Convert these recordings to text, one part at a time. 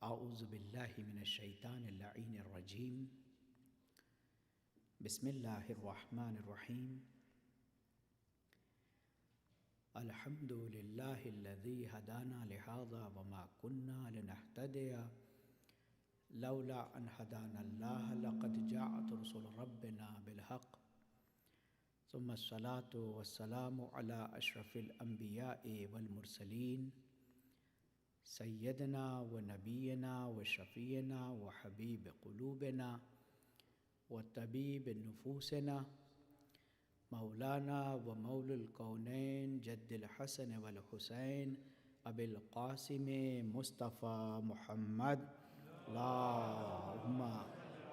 اعوذ باللہ من الشیطان اللعین الرجیم بسم اللہ الرحمن الرحیم الحمد للہ الذی ہدانا لہذا وما كنا لنہتدی لولا ان ہدانا اللہ لقد جاءت رسل ربنا بالحق ثم الصلاة والسلام علی اشرف الانبیاء والمرسلین سیدنا و نبینا و شفیعنا و حبیب قلوبنا و طبیب نفوسنا مولانا و مولا الکونین جد الحسن والحسین ابی القاسم مصطفیٰ محمد اللہم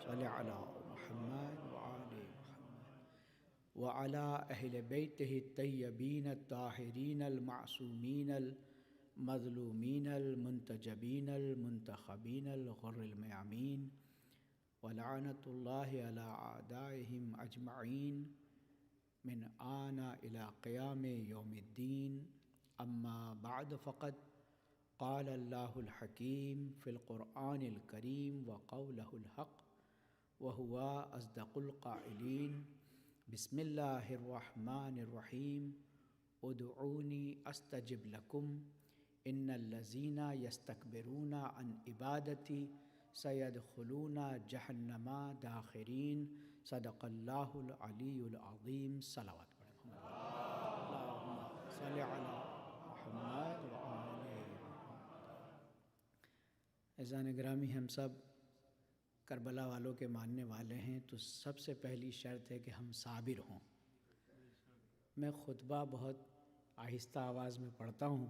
صلی علی محمد وآل محمد وعلی اہل بیتہ الطیبین الطاہرین المعصومین المظلومین المنتجبین المنتخبین الغر المیامین ولعنۃ اللہ علی اعدائہم اجمعین من آن الی قیام یوم الدین اما بعد فقد قال اللہ الحکیم فی القرآن الکریم وقولہ الحق وہو اصدق القائلین بسم اللہ الرحمن الرحیم ادعونی استجب لکم ان الذین یستکبرون عن عبادتی سیدخلون جہنم داخرین صدق اللہ العلی العظیم صلوات پڑھیں اللہم صلی علی محمد وآل محمد۔ عزیزان گرامی، ہم سب کربلا والوں کے ماننے والے ہیں، تو سب سے پہلی شرط ہے کہ ہم صابر ہوں۔ میں خطبہ بہت آہستہ آواز میں پڑھتا ہوں،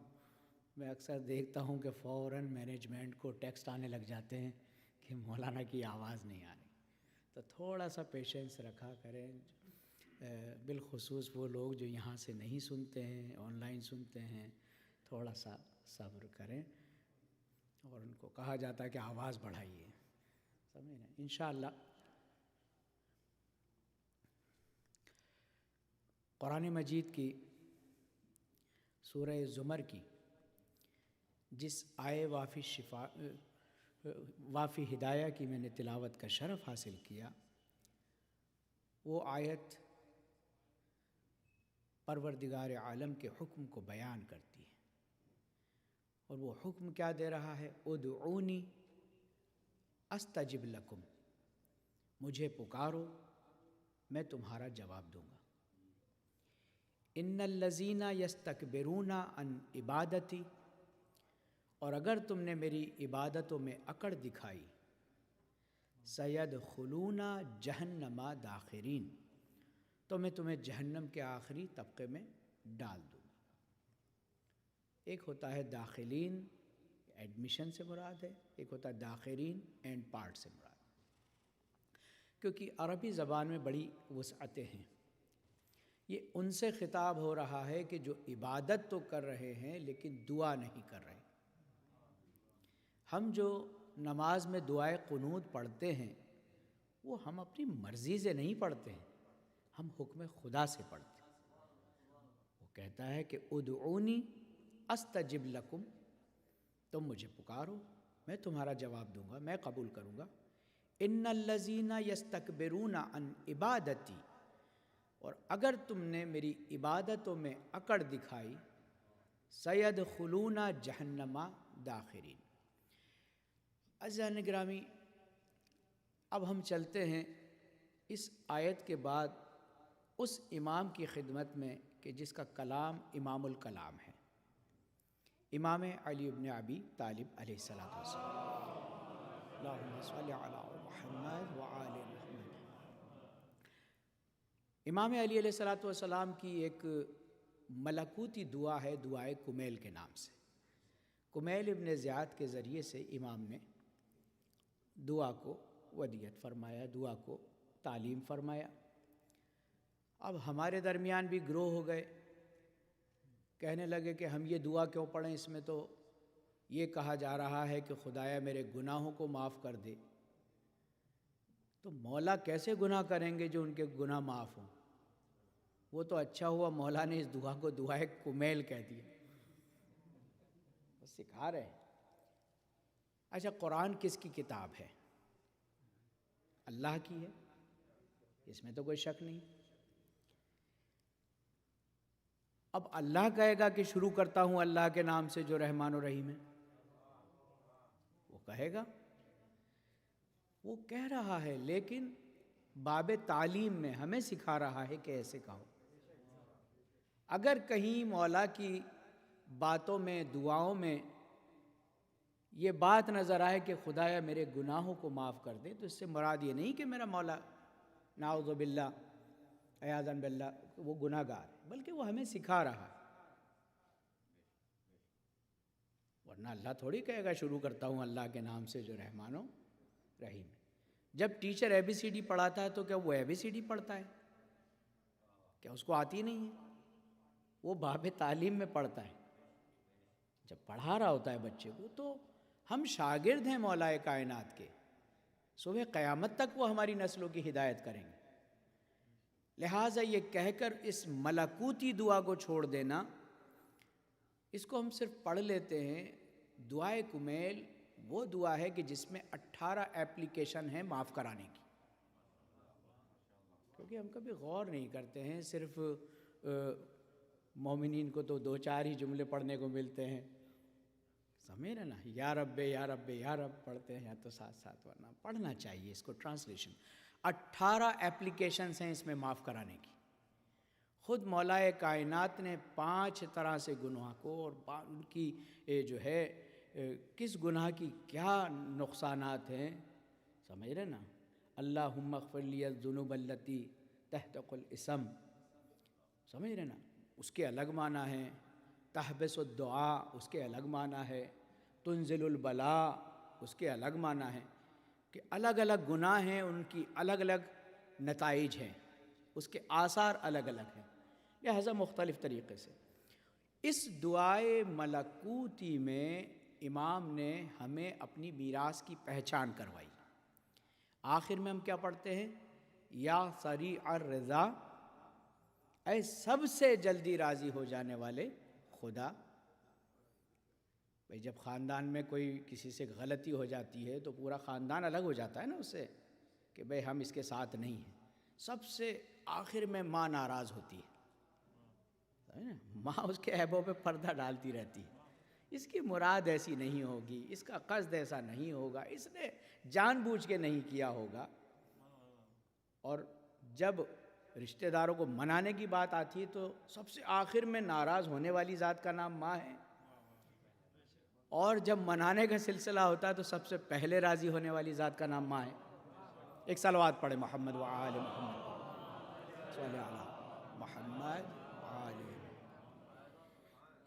میں اکثر دیکھتا ہوں کہ فوراً مینجمنٹ کو ٹیکسٹ آنے لگ جاتے ہیں کہ مولانا کی آواز نہیں آ رہی، تو تھوڑا سا پیشنس رکھا کریں، بالخصوص وہ لوگ جو یہاں سے نہیں سنتے ہیں، آن لائن سنتے ہیں، تھوڑا سا صبر کریں، اور ان کو کہا جاتا ہے کہ آواز بڑھائیے، سمجھیں نا انشاءاللہ۔ قرآن مجید کی سورہ زمر کی جس آئے وافی ہدایہ کی میں نے تلاوت کا شرف حاصل کیا، وہ آیت پروردگار عالم کے حکم کو بیان کرتی ہے، اور وہ حکم کیا دے رہا ہے؟ ادعونی استجب لکم، مجھے پکارو میں تمہارا جواب دوں گا۔ ان الذین یستکبرون عن عبادتی، اور اگر تم نے میری عبادتوں میں اکڑ دکھائی، سیدخلون جہنم داخرین، تو میں تمہیں جہنم کے آخری طبقے میں ڈال دوں گا۔ ایک ہوتا ہے داخلین، ایڈمیشن سے مراد ہے، ایک ہوتا ہے داخرین، اینڈ پارٹ سے مراد، کیونکہ عربی زبان میں بڑی وسعتیں ہیں۔ یہ ان سے خطاب ہو رہا ہے کہ جو عبادت تو کر رہے ہیں لیکن دعا نہیں کر رہے۔ ہم جو نماز میں دعائے قنوت پڑھتے ہیں وہ ہم اپنی مرضی سے نہیں پڑھتے ہیں، ہم حکم خدا سے پڑھتے ہیں۔ وہ کہتا ہے کہ ادعونی استجب لکم، تم مجھے پکارو میں تمہارا جواب دوں گا، میں قبول کروں گا۔ ان الذین یستکبرون عن عبادتی، اور اگر تم نے میری عبادتوں میں اکڑ دکھائی، سیدخلون جہنم داخرین۔ عزیزان گرامی، اب ہم چلتے ہیں اس آیت کے بعد اس امام کی خدمت میں کہ جس کا کلام امام الکلام ہے، امام علی بن ابی طالب علیہ الصلوۃ والسلام۔ اللہم صلی علی محمد وآل محمد۔ امام علی علیہ الصلوۃ والسلام کی ایک ملکوتی دعا ہے، دعائے کمیل کے نام سے۔ کمیل ابن زیاد کے ذریعے سے امام نے دعا کو ودیت فرمایا، دعا کو تعلیم فرمایا۔ اب ہمارے درمیان بھی گروہ ہو گئے، کہنے لگے کہ ہم یہ دعا کیوں پڑھیں، اس میں تو یہ کہا جا رہا ہے کہ خدایا میرے گناہوں کو معاف کر دے۔ تو مولا کیسے گناہ کریں گے جو ان کے گناہ معاف ہوں؟ وہ تو اچھا ہوا مولا نے اس دعا کو دعائے کمیل کہہ دیا، وہ سکھا رہے ہیں۔ اچھا، قرآن کس کی کتاب ہے؟ اللہ کی ہے، اس میں تو کوئی شک نہیں۔ اب اللہ کہے گا کہ شروع کرتا ہوں اللہ کے نام سے جو رحمان و رحیم ہے، وہ کہے گا، وہ کہہ رہا ہے، لیکن باب تعلیم میں ہمیں سکھا رہا ہے کہ ایسے کہو۔ اگر کہیں مولا کی باتوں میں، دعاؤں میں یہ بات نظر آئے کہ خدایا میرے گناہوں کو معاف کر دے، تو اس سے مراد یہ نہیں کہ میرا مولا نعوذ باللہ عیاذا باللہ وہ گناہ گار ہے، بلکہ وہ ہمیں سکھا رہا ہے۔ ورنہ اللہ تھوڑی کہے گا شروع کرتا ہوں اللہ کے نام سے جو رحمان و رحیم ہے۔ جب teacher a B C D پڑھاتا ہے تو کیا وہ اے بی سی ڈی پڑھتا ہے؟ کیا اس کو آتی نہیں ہے؟ وہ باب تعلیم میں پڑھتا ہے۔ جب پڑھا رہا ہوتا ہے بچے کو، تو ہم شاگرد ہیں مولا کائنات کے، صبح قیامت تک وہ ہماری نسلوں کی ہدایت کریں گے۔ لہٰذا یہ کہہ کر اس ملکوتی دعا کو چھوڑ دینا، اس کو ہم صرف پڑھ لیتے ہیں۔ دعائے کمیل وہ دعا ہے کہ جس میں 18 ایپلیکیشن ہیں معاف کرانے کی، کیونکہ ہم کبھی غور نہیں کرتے ہیں، صرف مومنین کو تو 2-4 ہی جملے پڑھنے کو ملتے ہیں، سمجھ رہے نا، یا رب یا رب یا رب پڑھتے ہیں، یا تو ساتھ ساتھ، ورنہ پڑھنا چاہیے اس کو ٹرانسلیشن۔ 18 ایپلیکیشنز ہیں اس میں معاف کرانے کی۔ خود مولا کائنات نے 5 طرح سے گناہ کو، اور ان کی جو ہے کس گناہ کی کیا نقصانات ہیں، سمجھ رہے نا، اللہم اغفر لی الذنوب التی تحتق الاسم، سمجھ رہے نا، اس کے الگ معنی ہیں۔ تحبس الدعاء اس کے الگ معنی ہے۔ تنزل البلاء اس کے الگ معنی ہے، کہ الگ الگ گناہ ہیں، ان کی الگ الگ نتائج ہیں، اس کے آثار الگ الگ ہیں، لہذا مختلف طریقے سے۔ اس دعائے ملکوتی میں امام نے ہمیں اپنی میراث کی پہچان کروائی۔ آخر میں ہم کیا پڑھتے ہیں؟ یا سریع الرضا، اے سب سے جلدی راضی ہو جانے والے خدا۔ بھئی جب خاندان میں کوئی کسی سے غلطی ہو جاتی ہے تو پورا خاندان الگ ہو جاتا ہے نا اس سے، کہ بھئی ہم اس کے ساتھ نہیں ہیں۔ سب سے آخر میں ماں ناراض ہوتی ہے، ماں اس کے عیبوں پہ پردہ ڈالتی رہتی ہے، اس کی مراد ایسی نہیں ہوگی، اس کا قصد ایسا نہیں ہوگا، اس نے جان بوجھ کے نہیں کیا ہوگا۔ اور جب رشتہ داروں کو منانے کی بات آتی ہے تو سب سے آخر میں ناراض ہونے والی ذات کا نام ماں ہے، اور جب منانے کا سلسلہ ہوتا ہے تو سب سے پہلے راضی ہونے والی ذات کا نام ماں ہے۔ ایک صلوات پڑھے محمد و آل محمد، صلی علی محمد و آل محمد۔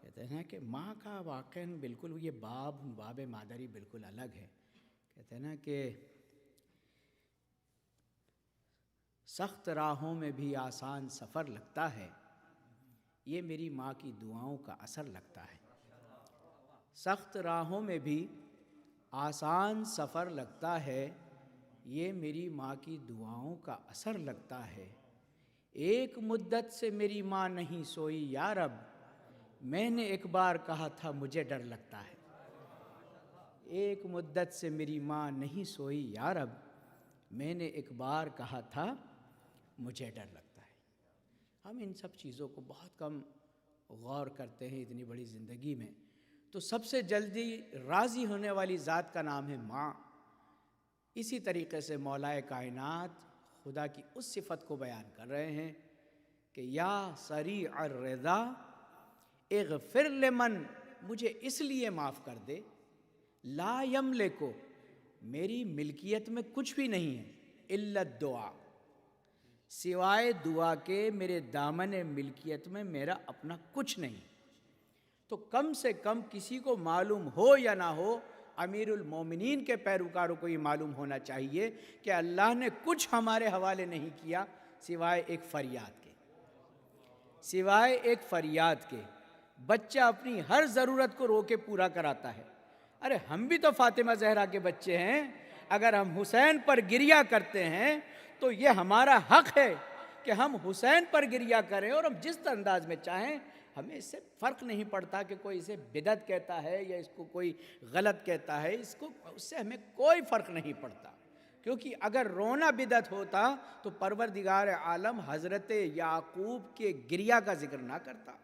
کہتے ہیں کہ ماں کا واقعاً بالکل یہ باب مادری بالکل الگ ہے۔ کہتے ہیں نا کہ سخت راہوں میں بھی آسان سفر لگتا ہے، یہ میری ماں کی دعاؤں کا اثر لگتا ہے۔ سخت راہوں میں بھی آسان سفر لگتا ہے، یہ میری ماں کی دعاؤں کا اثر لگتا ہے۔ ایک مدت سے میری ماں نہیں سوئی یا رب، میں نے ایک بار کہا تھا مجھے ڈر لگتا ہے۔ ایک مدت سے میری ماں نہیں سوئی یا رب، میں نے ایک بار کہا تھا مجھے ڈر لگتا ہے۔ ہم ان سب چیزوں کو بہت کم غور کرتے ہیں اتنی بڑی زندگی میں۔ تو سب سے جلدی راضی ہونے والی ذات کا نام ہے ماں۔ اسی طریقے سے مولا کائنات خدا کی اس صفت کو بیان کر رہے ہیں کہ یا سریع الرضا اغفر لمن، مجھے اس لیے معاف کر دے، لا یملکو، میری ملکیت میں کچھ بھی نہیں ہے، الا الدعاء، سوائے دعا کے میرے دامن ملکیت میں میرا اپنا کچھ نہیں۔ تو کم سے کم کسی کو معلوم ہو یا نہ ہو، امیر المومنین کے پیروکاروں کو یہ معلوم ہونا چاہیے کہ اللہ نے کچھ ہمارے حوالے نہیں کیا سوائے ایک فریاد کے، سوائے ایک فریاد کے۔ بچہ اپنی ہر ضرورت کو رو کے پورا کراتا ہے۔ ارے ہم بھی تو فاطمہ زہرا کے بچے ہیں، اگر ہم حسین پر گریہ کرتے ہیں تو یہ ہمارا حق ہے کہ ہم حسین پر گریہ کریں، اور ہم جس انداز میں چاہیں ہمیں اس سے فرق نہیں پڑتا کہ کوئی اسے بدعت کہتا ہے یا اس کو کوئی غلط کہتا ہے، اس سے ہمیں کوئی فرق نہیں پڑتا، کیونکہ اگر رونا بدعت ہوتا تو پروردگار عالم حضرت یعقوب کے گریہ کا ذکر نہ کرتا،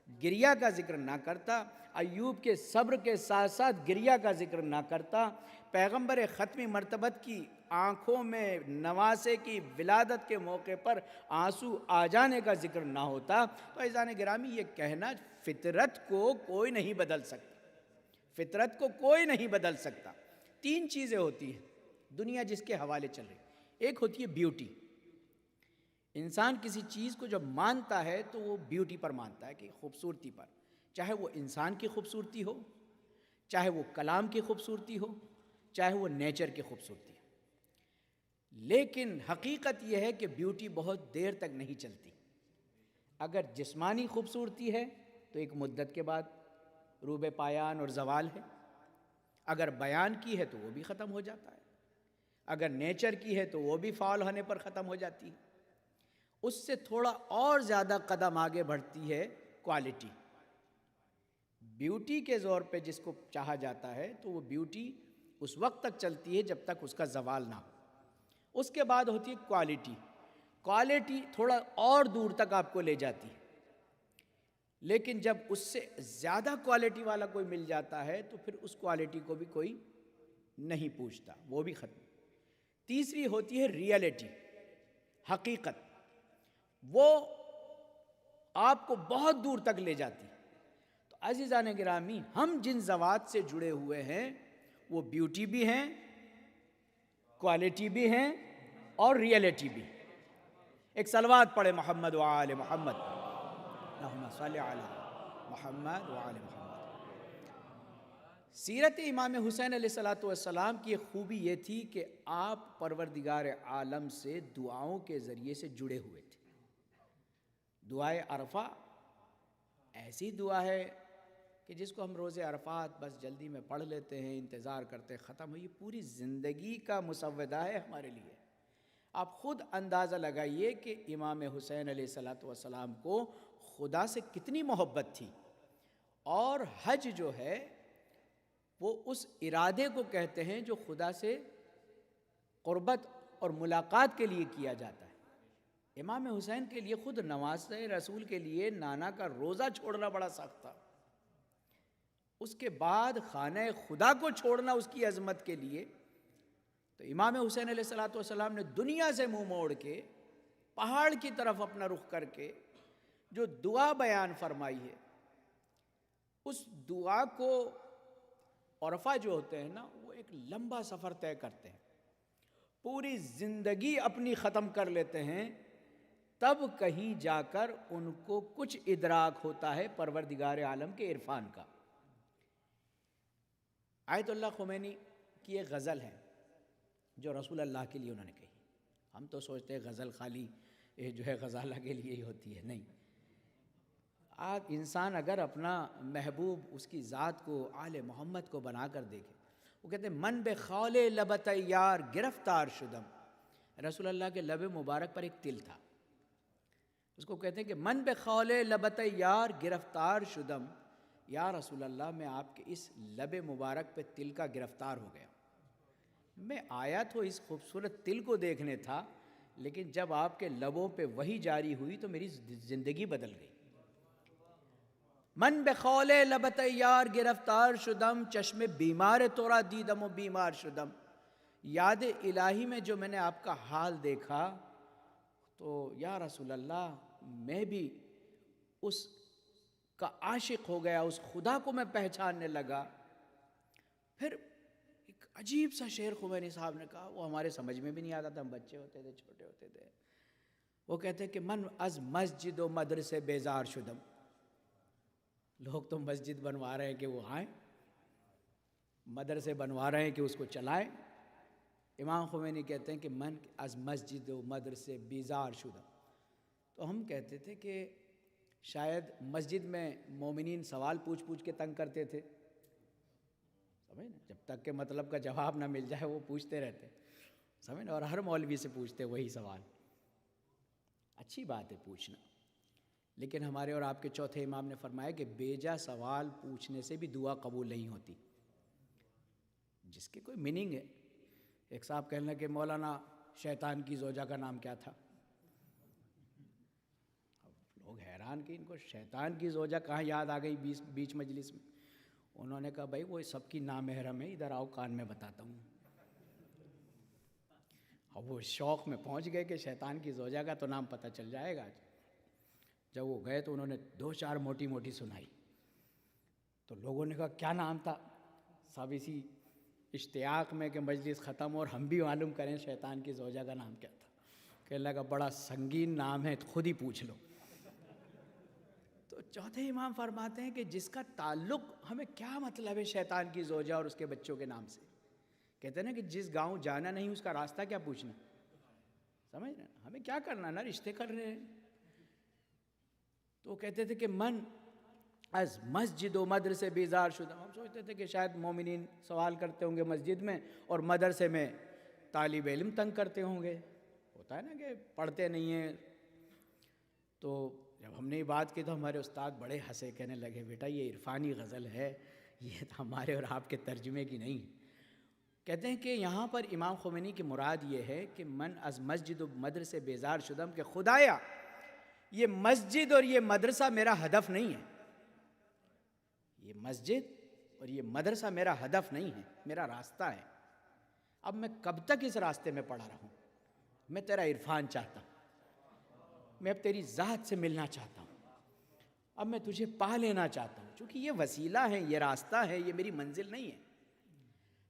گریہ کا ذکر نہ کرتا، ایوب کے صبر کے ساتھ ساتھ گریہ کا ذکر نہ کرتا، پیغمبر ختمی مرتبت کی آنکھوں میں نواسے کی ولادت کے موقع پر آنسو آ جانے کا ذکر نہ ہوتا۔ تو عزیزان گرامی، یہ کہنا فطرت کو کوئی نہیں بدل سکتا، فطرت کو کوئی نہیں بدل سکتا۔ تین چیزیں ہوتی ہیں دنیا جس کے حوالے چل رہی، ایک ہوتی ہے بیوٹی۔ انسان کسی چیز کو جب مانتا ہے تو وہ بیوٹی پر مانتا ہے، کہ خوبصورتی پر، چاہے وہ انسان کی خوبصورتی ہو، چاہے وہ کلام کی خوبصورتی ہو، چاہے وہ نیچر کی خوبصورتی ہو۔ لیکن حقیقت یہ ہے کہ بیوٹی بہت دیر تک نہیں چلتی۔ اگر جسمانی خوبصورتی ہے تو ایک مدت کے بعد روب پایان اور زوال ہے، اگر بیان کی ہے تو وہ بھی ختم ہو جاتا ہے، اگر نیچر کی ہے تو وہ بھی فعال ہونے پر ختم ہو جاتی ہے۔ اس سے تھوڑا اور زیادہ قدم آگے بڑھتی ہے کوالٹی۔ بیوٹی کے زور پہ جس کو چاہا جاتا ہے تو وہ بیوٹی اس وقت تک چلتی ہے جب تک اس کا زوال نہ ہو۔ اس کے بعد ہوتی ہے کوالٹی۔ کوالٹی تھوڑا اور دور تک آپ کو لے جاتی ہے، لیکن جب اس سے زیادہ کوالٹی والا کوئی مل جاتا ہے تو پھر اس کوالٹی کو بھی کوئی نہیں پوچھتا، وہ بھی ختم۔ تیسری ہوتی ہے ریئلٹی، حقیقت، وہ آپ کو بہت دور تک لے جاتی۔ تو عزیزان گرامی، ہم جن ذوات سے جڑے ہوئے ہیں وہ بیوٹی بھی ہیں، کوالٹی بھی ہیں اور ریئلٹی بھی۔ ایک صلوات پڑھے محمد و آل محمد، اللہم صلی علی محمد و آل محمد۔ سیرت امام حسین علیہ السلام کی ایک خوبی یہ تھی کہ آپ پروردگار عالم سے دعاؤں کے ذریعے سے جڑے ہوئے تھے۔ دعائے عرفہ ایسی دعا ہے کہ جس کو ہم روز عرفات بس جلدی میں پڑھ لیتے ہیں، انتظار کرتے ختم ہو، یہ پوری زندگی کا مسودہ ہے ہمارے لیے۔ آپ خود اندازہ لگائیے کہ امام حسین علیہ السلام کو خدا سے کتنی محبت تھی، اور حج جو ہے وہ اس ارادے کو کہتے ہیں جو خدا سے قربت اور ملاقات کے لیے کیا جاتا ہے۔ امام حسین کے لیے خود نواز رسول کے لیے نانا کا روزہ چھوڑنا بڑا سخت تھا، اس کے بعد خانہ خدا کو چھوڑنا اس کی عظمت کے لیے۔ تو امام حسین علیہ السلام نے دنیا سے منہ موڑ کے پہاڑ کی طرف اپنا رخ کر کے جو دعا بیان فرمائی ہے، اس دعا کو عرفہ جو ہوتے ہیں نا، وہ ایک لمبا سفر طے کرتے ہیں، پوری زندگی اپنی ختم کر لیتے ہیں، تب کہیں جا کر ان کو کچھ ادراک ہوتا ہے پروردگار عالم کے عرفان کا۔ آیت اللہ خمینی کی ایک غزل ہے جو رسول اللہ کے لیے انہوں نے کہی۔ ہم تو سوچتے ہیں غزل خالی جو ہے غزالہ کے لیے ہی ہوتی ہے، نہیں۔ انسان اگر اپنا محبوب اس کی ذات کو آل محمد کو بنا کر دیکھے، وہ کہتے ہیں من بے خول لبت یار گرفتار شدم۔ رسول اللہ کے لب مبارک پر ایک تل تھا، اس کو کہتے ہیں کہ من بے خول لبت یار گرفتار شدم، یا رسول اللہ میں آپ کے اس لب مبارک پہ تل کا گرفتار ہو گیا۔ میں آیا تو اس خوبصورت تل کو دیکھنے تھا، لیکن جب آپ کے لبوں پہ وہی جاری ہوئی تو میری زندگی بدل گئی۔ من بخول لبت یار گرفتار شدم، چشم بیمار تورا دیدم و بیمار شدم۔ یاد الہی میں جو میں نے آپ کا حال دیکھا تو یا رسول اللہ میں بھی اس کا عاشق ہو گیا، اس خدا کو میں پہچاننے لگا۔ پھر ایک عجیب سا شعر خمینی صاحب نے کہا، وہ ہمارے سمجھ میں بھی نہیں آتا تھا، ہم بچے ہوتے تھے، چھوٹے ہوتے تھے۔ وہ کہتے کہ من از مسجد و مدرسے بیزار شدم۔ لوگ تو مسجد بنوا رہے ہیں کہ وہ آئیں، مدرسے بنوا رہے ہیں کہ اس کو چلائیں۔ امام خمینی کہتے ہیں کہ من از مسجد و مدرسے بیزار شدم۔ تو ہم کہتے تھے کہ شاید مسجد میں مومنین سوال پوچھ پوچھ کے تنگ کرتے تھے، سمجھ نا، جب تک کہ مطلب کا جواب نہ مل جائے وہ پوچھتے رہتے، سمجھ نا، اور ہر مولوی سے پوچھتے وہی سوال۔ اچھی بات ہے پوچھنا، لیکن ہمارے اور آپ کے چوتھے امام نے فرمایا کہ بیجا سوال پوچھنے سے بھی دعا قبول نہیں ہوتی، جس کے کوئی میننگ ہے۔ ایک صاحب کہنے لگے مولانا شیطان کی زوجہ کا نام کیا تھا؟ اب لوگ حیران کہ ان کو شیطان کی زوجہ کہاں یاد آ گئی بیچ مجلس میں۔ انہوں نے کہا بھائی وہ سب کی نامحرم ہے، ادھر آؤ کان میں بتاتا ہوں۔ اب وہ شوق میں پہنچ گئے کہ شیطان کی زوجہ کا تو نام پتہ چل جائے گا۔ جب وہ گئے تو انہوں نے 2-4 موٹی موٹی سنائی، تو لوگوں نے کہا کیا نام تھا؟ سب اسی اشتیاق میں کہ مجلس ختم اور ہم بھی معلوم کریں شیطان کی زوجہ کا نام کیا تھا۔ کہنے لگا بڑا سنگین نام ہے، خود ہی پوچھ لو۔ تو چوتھے امام فرماتے ہیں کہ جس کا تعلق ہمیں کیا مطلب ہے شیطان کی زوجہ اور اس کے بچوں کے نام سے؟ کہتے ہیں نا کہ جس گاؤں جانا نہیں اس کا راستہ کیا پوچھنا؟ سمجھ رہے ہیں؟ ہمیں کیا کرنا نا، رشتے کر رہے ہیں۔ تو کہتے تھے کہ من از مسجد و مدرسے بیزار شدہ۔ ہم سوچتے تھے کہ شاید مومنین سوال کرتے ہوں گے مسجد میں اور مدرسے میں طالب علم تنگ کرتے ہوں گے، ہوتا ہے نا کہ پڑھتے نہیں ہیں۔ تو جب ہم نے یہ بات کی تو ہمارے استاد بڑے ہنسے، کہنے لگے بیٹا یہ عرفانی غزل ہے، یہ تو ہمارے اور آپ کے ترجمے کی نہیں۔ کہتے ہیں کہ یہاں پر امام خمینی کی مراد یہ ہے کہ من از مسجد و مدرسے بیزار شدم، کہ خدایا یہ مسجد اور یہ مدرسہ میرا ہدف نہیں ہے، یہ مسجد اور یہ مدرسہ میرا ہدف نہیں ہے، میرا راستہ ہے۔ اب میں کب تک اس راستے میں پڑا رہوں؟ میں تیرا عرفان چاہتا ہوں، میں اب تیری ذات سے ملنا چاہتا ہوں، اب میں تجھے پا لینا چاہتا ہوں، چونکہ یہ وسیلہ ہے، یہ راستہ ہے، یہ میری منزل نہیں ہے۔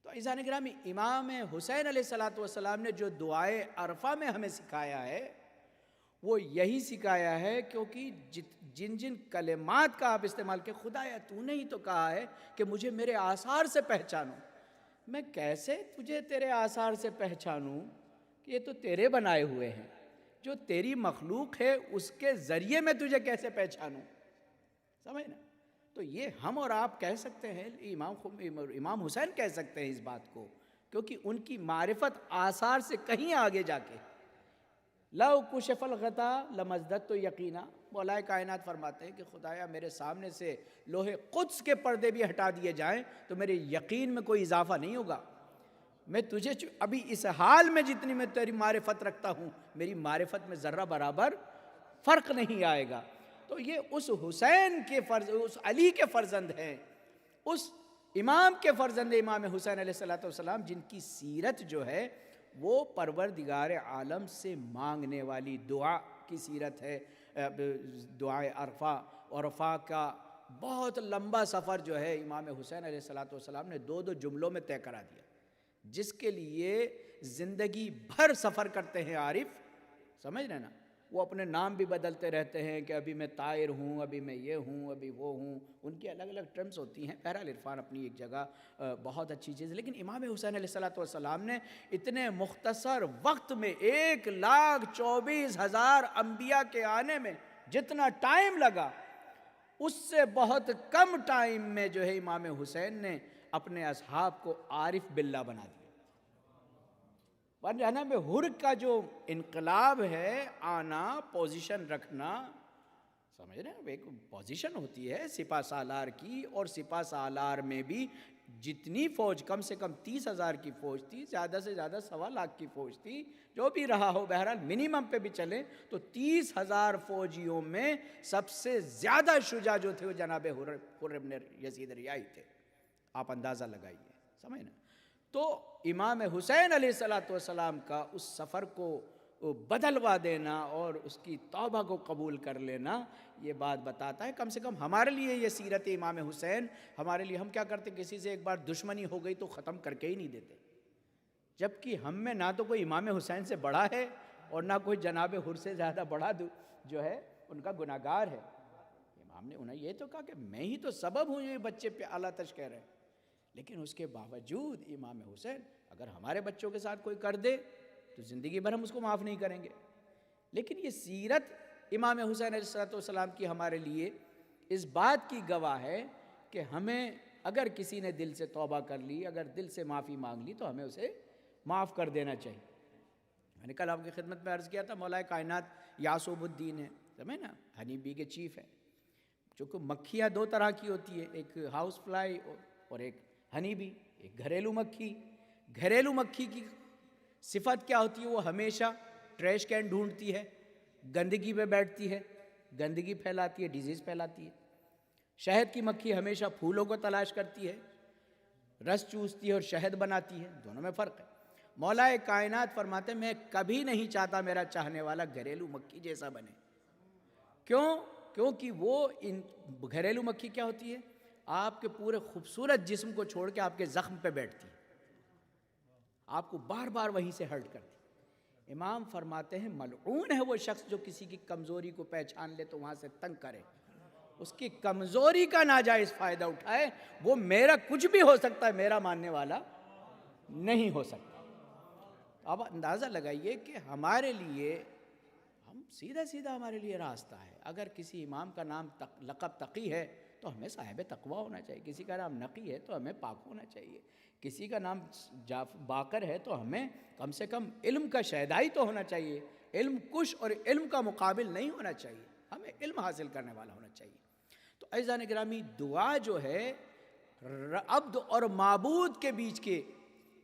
تو عزیزان گرامی، امام حسین علیہ السلام نے جو دعائے عرفہ میں ہمیں سکھایا ہے وہ یہی سکھایا ہے، کیونکہ جن جن کلمات کا آپ استعمال کہ خدایا تو نے ہی تو کہا ہے کہ مجھے میرے آثار سے پہچانو، میں کیسے تجھے تیرے آثار سے پہچانوں کہ یہ تو تیرے بنائے ہوئے ہیں، جو تیری مخلوق ہے اس کے ذریعے میں تجھے کیسے پہچانوں؟ سمجھنا؟ تو یہ ہم اور آپ کہہ سکتے ہیں، امام حسین کہہ سکتے ہیں اس بات کو، کیونکہ ان کی معرفت آثار سے کہیں آگے جا کے لو کشف الغطا لمزددت یقینا، مولا کائنات فرماتے ہیں کہ خدایا میرے سامنے سے لوح قدس کے پردے بھی ہٹا دیے جائیں تو میرے یقین میں کوئی اضافہ نہیں ہوگا۔ میں تجھے ابھی اس حال میں جتنی میں تیری معرفت رکھتا ہوں، میری معرفت میں ذرہ برابر فرق نہیں آئے گا۔ تو یہ اس حسین کے اس علی کے فرزند ہیں، اس امام کے فرزند امام حسین علیہ السلام، جن کی سیرت جو ہے وہ پروردگار عالم سے مانگنے والی دعا کی سیرت ہے۔ دعائے عرفہ کا بہت لمبا سفر جو ہے امام حسین علیہ السلام نے 2 جملوں میں طے کرا دیا، جس کے لیے زندگی بھر سفر کرتے ہیں عارف، سمجھ رہے نا؟ وہ اپنے نام بھی بدلتے رہتے ہیں کہ ابھی میں طائر ہوں، ابھی میں یہ ہوں، ابھی وہ ہوں، ان کی الگ الگ ٹرمز ہوتی ہیں۔ بہرحال عرفان اپنی ایک جگہ بہت اچھی چیز ہے، لیکن امام حسین علیہ السلام نے اتنے مختصر وقت میں 1,24,000 انبیاء کے آنے میں جتنا ٹائم لگا، اس سے بہت کم ٹائم میں جو ہے امام حسین نے اپنے اصحاب کو عارف باللہ بنا دیا۔ جناب حر کا جو انقلاب ہے، آنا، پوزیشن رکھنا، سمجھ رہے ہیں؟ ایک پوزیشن ہوتی ہے سپہ سالار کی، اور سپہ سالار میں بھی جتنی فوج، کم سے کم 30,000 کی فوج تھی، زیادہ سے زیادہ 1.25 کی فوج تھی، جو بھی رہا ہو، بہرحال منیمم پہ بھی چلیں تو 30,000 فوجیوں میں سب سے زیادہ شجاع جو تھے وہ جناب حر ابن یزید ریائی تھے۔ آپ اندازہ لگائیے، سمجھنا؟ تو امام حسین علیہ السلام کا اس سفر کو بدلوا دینا اور اس کی توبہ کو قبول کر لینا، یہ بات بتاتا ہے کم سے کم ہمارے لیے یہ سیرت امام حسین، ہمارے لیے ہم کیا کرتے، کسی سے ایک بار دشمنی ہو گئی تو ختم کر کے ہی نہیں دیتے، جبکہ ہم میں نہ تو کوئی امام حسین سے بڑا ہے اور نہ کوئی جناب حر سے زیادہ بڑا جو ہے ان کا گناہگار ہے۔ امام نے انہیں یہ تو کہا کہ میں ہی تو سبب ہوں یہ بچے پہ اعلیٰ تش کہہ رہے ہیں، لیکن اس کے باوجود امام حسین اگر ہمارے بچوں کے ساتھ کوئی کر دے تو زندگی بھر ہم اس کو معاف نہیں کریں گے۔ لیکن یہ سیرت امام حسین علیہ السلام کی ہمارے لیے اس بات کی گواہ ہے کہ ہمیں اگر کسی نے دل سے توبہ کر لی، اگر دل سے معافی مانگ لی تو ہمیں اسے معاف کر دینا چاہیے۔ میں نے کل آپ کی خدمت میں عرض کیا تھا، مولا کائنات یعصوب الدین ہے، سمجھے نا, ہنی بی کے چیف ہیں. چونکہ مکھیاں دو طرح کی ہوتی ہے, ایک ہاؤس فلائی اور ایک ہنی بی, ایک گھریلو مکھی. گھریلو مکھی کی صفت کیا ہوتی ہے؟ وہ ہمیشہ ٹریش کین ڈھونڈتی ہے, گندگی پہ بیٹھتی ہے, گندگی پھیلاتی ہے, ڈیزیز پھیلاتی ہے. شہد کی مکھی ہمیشہ پھولوں کو تلاش کرتی ہے, رس چوستی ہے اور شہد بناتی ہے. دونوں میں فرق ہے. مولا کائنات فرماتے ہیں میں کبھی نہیں چاہتا میرا چاہنے والا گھریلو مکھی جیسا بنے. کیوں؟ کیونکہ وہ گھریلو مکھی کیا ہوتی ہے؟ آپ کے پورے خوبصورت جسم کو چھوڑ کے آپ کے زخم پہ بیٹھتی ہے, آپ کو بار بار وہیں سے ہرٹ کرتی. امام فرماتے ہیں ملعون ہے وہ شخص جو کسی کی کمزوری کو پہچان لے تو وہاں سے تنگ کرے, اس کی کمزوری کا ناجائز فائدہ اٹھائے. وہ میرا کچھ بھی ہو سکتا ہے, میرا ماننے والا نہیں ہو سکتا. اب اندازہ لگائیے کہ ہمارے لیے ہم سیدھا سیدھا ہمارے لیے راستہ ہے. اگر کسی امام کا نام لقب تقی ہے تو ہمیں صاحب تقوی ہونا چاہیے. کسی کا نام نقی ہے تو ہمیں پاک ہونا چاہیے. کسی کا نام باقر ہے تو ہمیں کم سے کم علم کا شہدائی تو ہونا چاہیے. علم کش اور علم کا مقابل نہیں ہونا چاہیے, ہمیں علم حاصل کرنے والا ہونا چاہیے. تو عزیزان گرامی, دعا جو ہے عبد اور معبود کے بیچ کے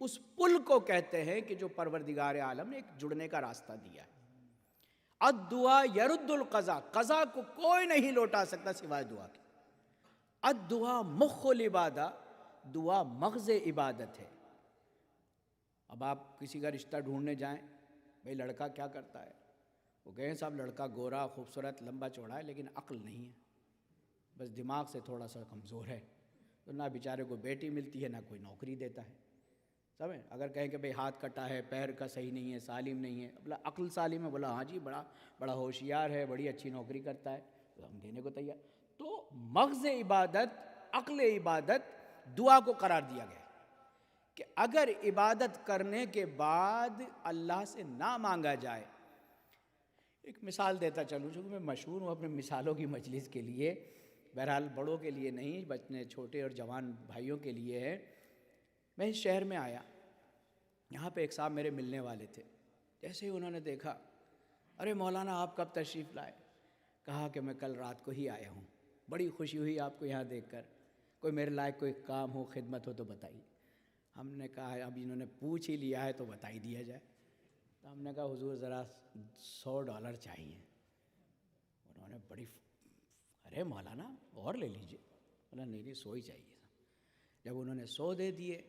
اس پل کو کہتے ہیں کہ جو پروردگار عالم نے ایک جڑنے کا راستہ دیا ہے. الدعا یرد القضا, قضا کو کوئی نہیں لوٹا سکتا سوائے دعا کے. الدعا مخ العبادہ, دعا مغز عبادت ہے. اب آپ کسی کا رشتہ ڈھونڈنے جائیں, بھئی لڑکا کیا کرتا ہے؟ وہ کہیں صاحب لڑکا گورا خوبصورت لمبا چوڑا ہے لیکن عقل نہیں ہے, بس دماغ سے تھوڑا سا کمزور ہے. تو نہ بیچارے کو بیٹی ملتی ہے نہ کوئی نوکری دیتا ہے. سمجھیں, اگر کہیں کہ بھئی ہاتھ کٹا ہے, پیر کا صحیح نہیں ہے, سالم نہیں ہے, بولا عقل سالم ہے, بولا ہاں جی بڑا ہوشیار ہے, بڑی اچھی نوکری کرتا ہے, تو ہم دینے کو تیار. تو مغز عبادت, عقل عبادت دعا کو قرار دیا گیا کہ اگر عبادت کرنے کے بعد اللہ سے نہ مانگا جائے. ایک مثال دیتا چلوں, چونکہ میں مشہور ہوں اپنے مثالوں کی مجلس کے لیے, بہرحال بڑوں کے لیے نہیں, بچنے چھوٹے اور جوان بھائیوں کے لیے ہے. میں اس شہر میں آیا, یہاں پہ ایک صاحب میرے ملنے والے تھے. جیسے ہی انہوں نے دیکھا, ارے مولانا آپ کب تشریف لائے؟ کہا کہ میں کل رات کو ہی آیا ہوں, بڑی خوشی ہوئی آپ کو یہاں دیکھ کر. کوئی میرے لائق کوئی کام ہو, خدمت ہو تو بتائیے. ہم نے کہا اب انہوں نے پوچھ ہی لیا ہے تو بتا ہی دیا جائے. تو ہم نے کہا حضور ذرا $100 چاہیے. انہوں نے بڑی ارے مولانا اور لے لیجئے. بولا نہیں 100 ہی چاہیے. جب انہوں نے 100 دے دیے,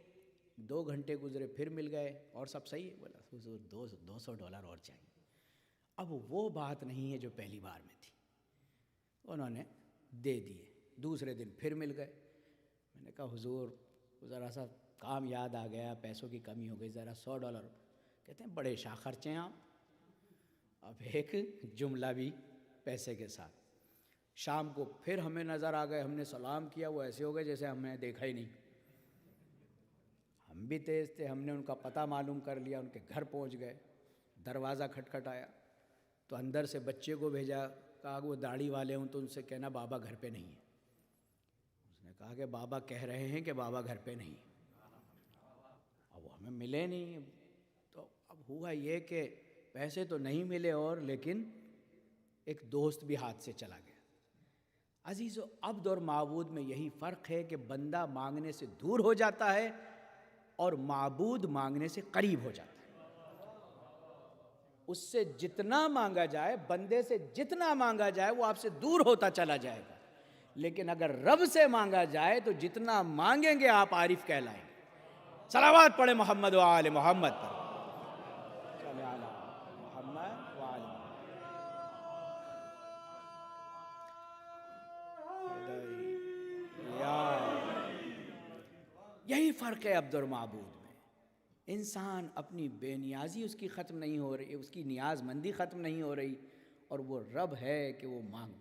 2 گھنٹے گزرے, پھر مل گئے, اور سب صحیح ہے. بولا حضور $200 اور چاہیے. اب وہ بات نہیں ہے جو پہلی بار میں تھی. انہوں نے دے دیے. دوسرے دن پھر مل گئے. میں نے کہا حضور ذرا سا کام یاد آ گیا, پیسوں کی کمی ہو گئی, ذرا $100. کہتے ہیں بڑے شاہ خرچے ہیں آپ. اب ایک جملہ بھی پیسے کے ساتھ. شام کو پھر ہمیں نظر آ گئے, ہم نے سلام کیا, وہ ایسے ہو گئے جیسے ہم نے دیکھا ہی نہیں. ہم بھی تیز تھے, ہم نے ان کا پتہ معلوم کر لیا, ان کے گھر پہنچ گئے. دروازہ کھٹکھٹایا تو اندر سے بچے کو بھیجا, کہا وہ داڑھی والے ہوں تو ان سے کہنا بابا گھر پہ نہیں ہے. اس نے کہا کہ بابا کہہ رہے ہیں کہ بابا گھر پہ نہیں. اب وہ ہمیں ملے نہیں. تو اب ہوا یہ کہ پیسے تو نہیں ملے, اور لیکن ایک دوست بھی ہاتھ سے چلا گیا. عزیزو, عبد اور معبود میں یہی فرق ہے کہ بندہ مانگنے سے دور ہو جاتا ہے اور معبود مانگنے سے قریب ہو جاتا ہے. اس سے جتنا مانگا جائے, بندے سے جتنا مانگا جائے, وہ آپ سے دور ہوتا چلا جائے گا. لیکن اگر رب سے مانگا جائے تو جتنا مانگیں گے آپ عارف کہلائیں گے. صلوات پڑھے محمد و آل محمد پر. یہی فرق ہے عبد اور معبود میں. انسان اپنی بے نیازی اس کی ختم نہیں ہو رہی, اس کی نیاز مندی ختم نہیں ہو رہی, اور وہ رب ہے کہ وہ مانگ.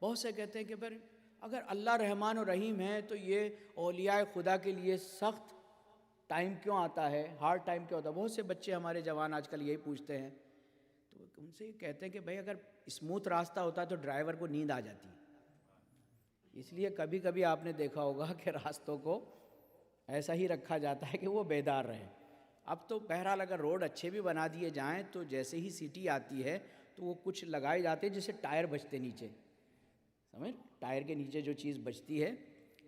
بہت سے کہتے ہیں کہ پھر اگر اللہ رحمان و رحیم ہے تو یہ اولیاء خدا کے لیے سخت ٹائم کیوں آتا ہے, ہارڈ ٹائم کیوں ہوتا ہے. بہت سے بچے ہمارے جوان آج کل یہی پوچھتے ہیں. تو ان سے یہ کہتے ہیں کہ بھائی اگر اسموتھ راستہ ہوتا تو ڈرائیور کو نیند آ جاتی. اس لیے کبھی کبھی آپ نے دیکھا ہوگا کہ راستوں کو ایسا ہی رکھا جاتا ہے کہ وہ بیدار رہے. اب تو بہرحال اگر روڈ اچھے بھی بنا دیے جائیں تو جیسے ہی سٹی آتی ہے تو تو وہ کچھ لگائے جاتے ہیں جیسے ٹائر بجتے نیچے، سمجھ، ٹائر کے نیچے جو چیز بجتی ہے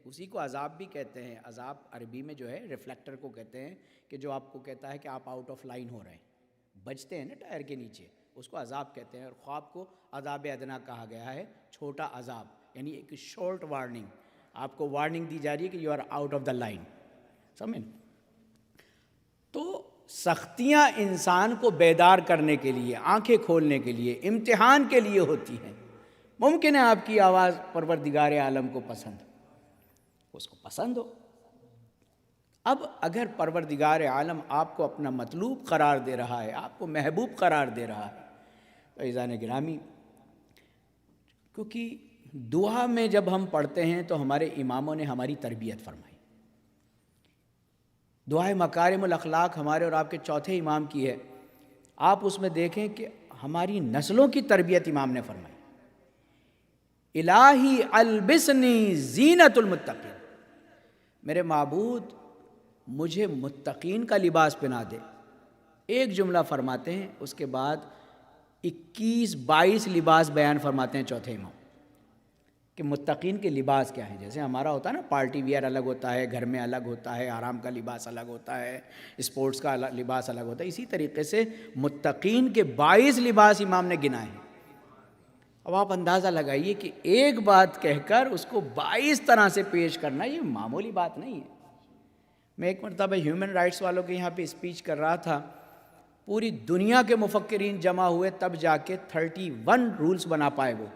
اسی کو عذاب بھی کہتے ہیں. عذاب عربی میں جو ہے ریفلیکٹر کو کہتے ہیں، کہ جو آپ کو کہتا ہے کہ آپ آؤٹ آف لائن ہو رہے ہیں، بجتے ہیں نا ٹائر کے نیچے، اس کو عذاب کہتے ہیں. اور خواب کو عذاب ادنا کہا گیا ہے، چھوٹا عذاب، یعنی ایک شارٹ وارننگ، آپ کو وارننگ دی جا رہی ہے کہ you are out of the line, سمجھ. تو سختیاں انسان کو بیدار کرنے کے لیے، آنکھیں کھولنے کے لیے، امتحان کے لیے ہوتی ہیں. ممکن ہے آپ کی آواز پروردگار عالم کو پسند ہو، اس کو پسند ہو. اب اگر پروردگار عالم آپ کو اپنا مطلوب قرار دے رہا ہے، آپ کو محبوب قرار دے رہا ہے، تو عزیزان گرامی، کیونکہ دعا میں جب ہم پڑھتے ہیں تو ہمارے اماموں نے ہماری تربیت فرمائی. دعائے مکارم الاخلاق ہمارے اور آپ کے چوتھے امام کی ہے. آپ اس میں دیکھیں کہ ہماری نسلوں کی تربیت امام نے فرمائی. الہی البسنی زینت المتقین، میرے معبود مجھے متقین کا لباس پہنا دے. ایک جملہ فرماتے ہیں، اس کے بعد 21-22 لباس بیان فرماتے ہیں چوتھے امام کہ متقین کے لباس کیا ہیں. جیسے ہمارا ہوتا ہے نا، پارٹی ویئر الگ ہوتا ہے، گھر میں الگ ہوتا ہے، آرام کا لباس الگ ہوتا ہے، اسپورٹس کا لباس الگ ہوتا ہے، اسی طریقے سے متقین کے 22 لباس امام نے گنائے ہیں. اب آپ اندازہ لگائیے کہ ایک بات کہہ کر اس کو 22 طرح سے پیش کرنا، یہ معمولی بات نہیں ہے. میں ایک مرتبہ ہیومن رائٹس والوں کے یہاں پہ اسپیچ کر رہا تھا، پوری دنیا کے مفکرین جمع ہوئے تب جا کے 31 رولز بنا پائے. وہ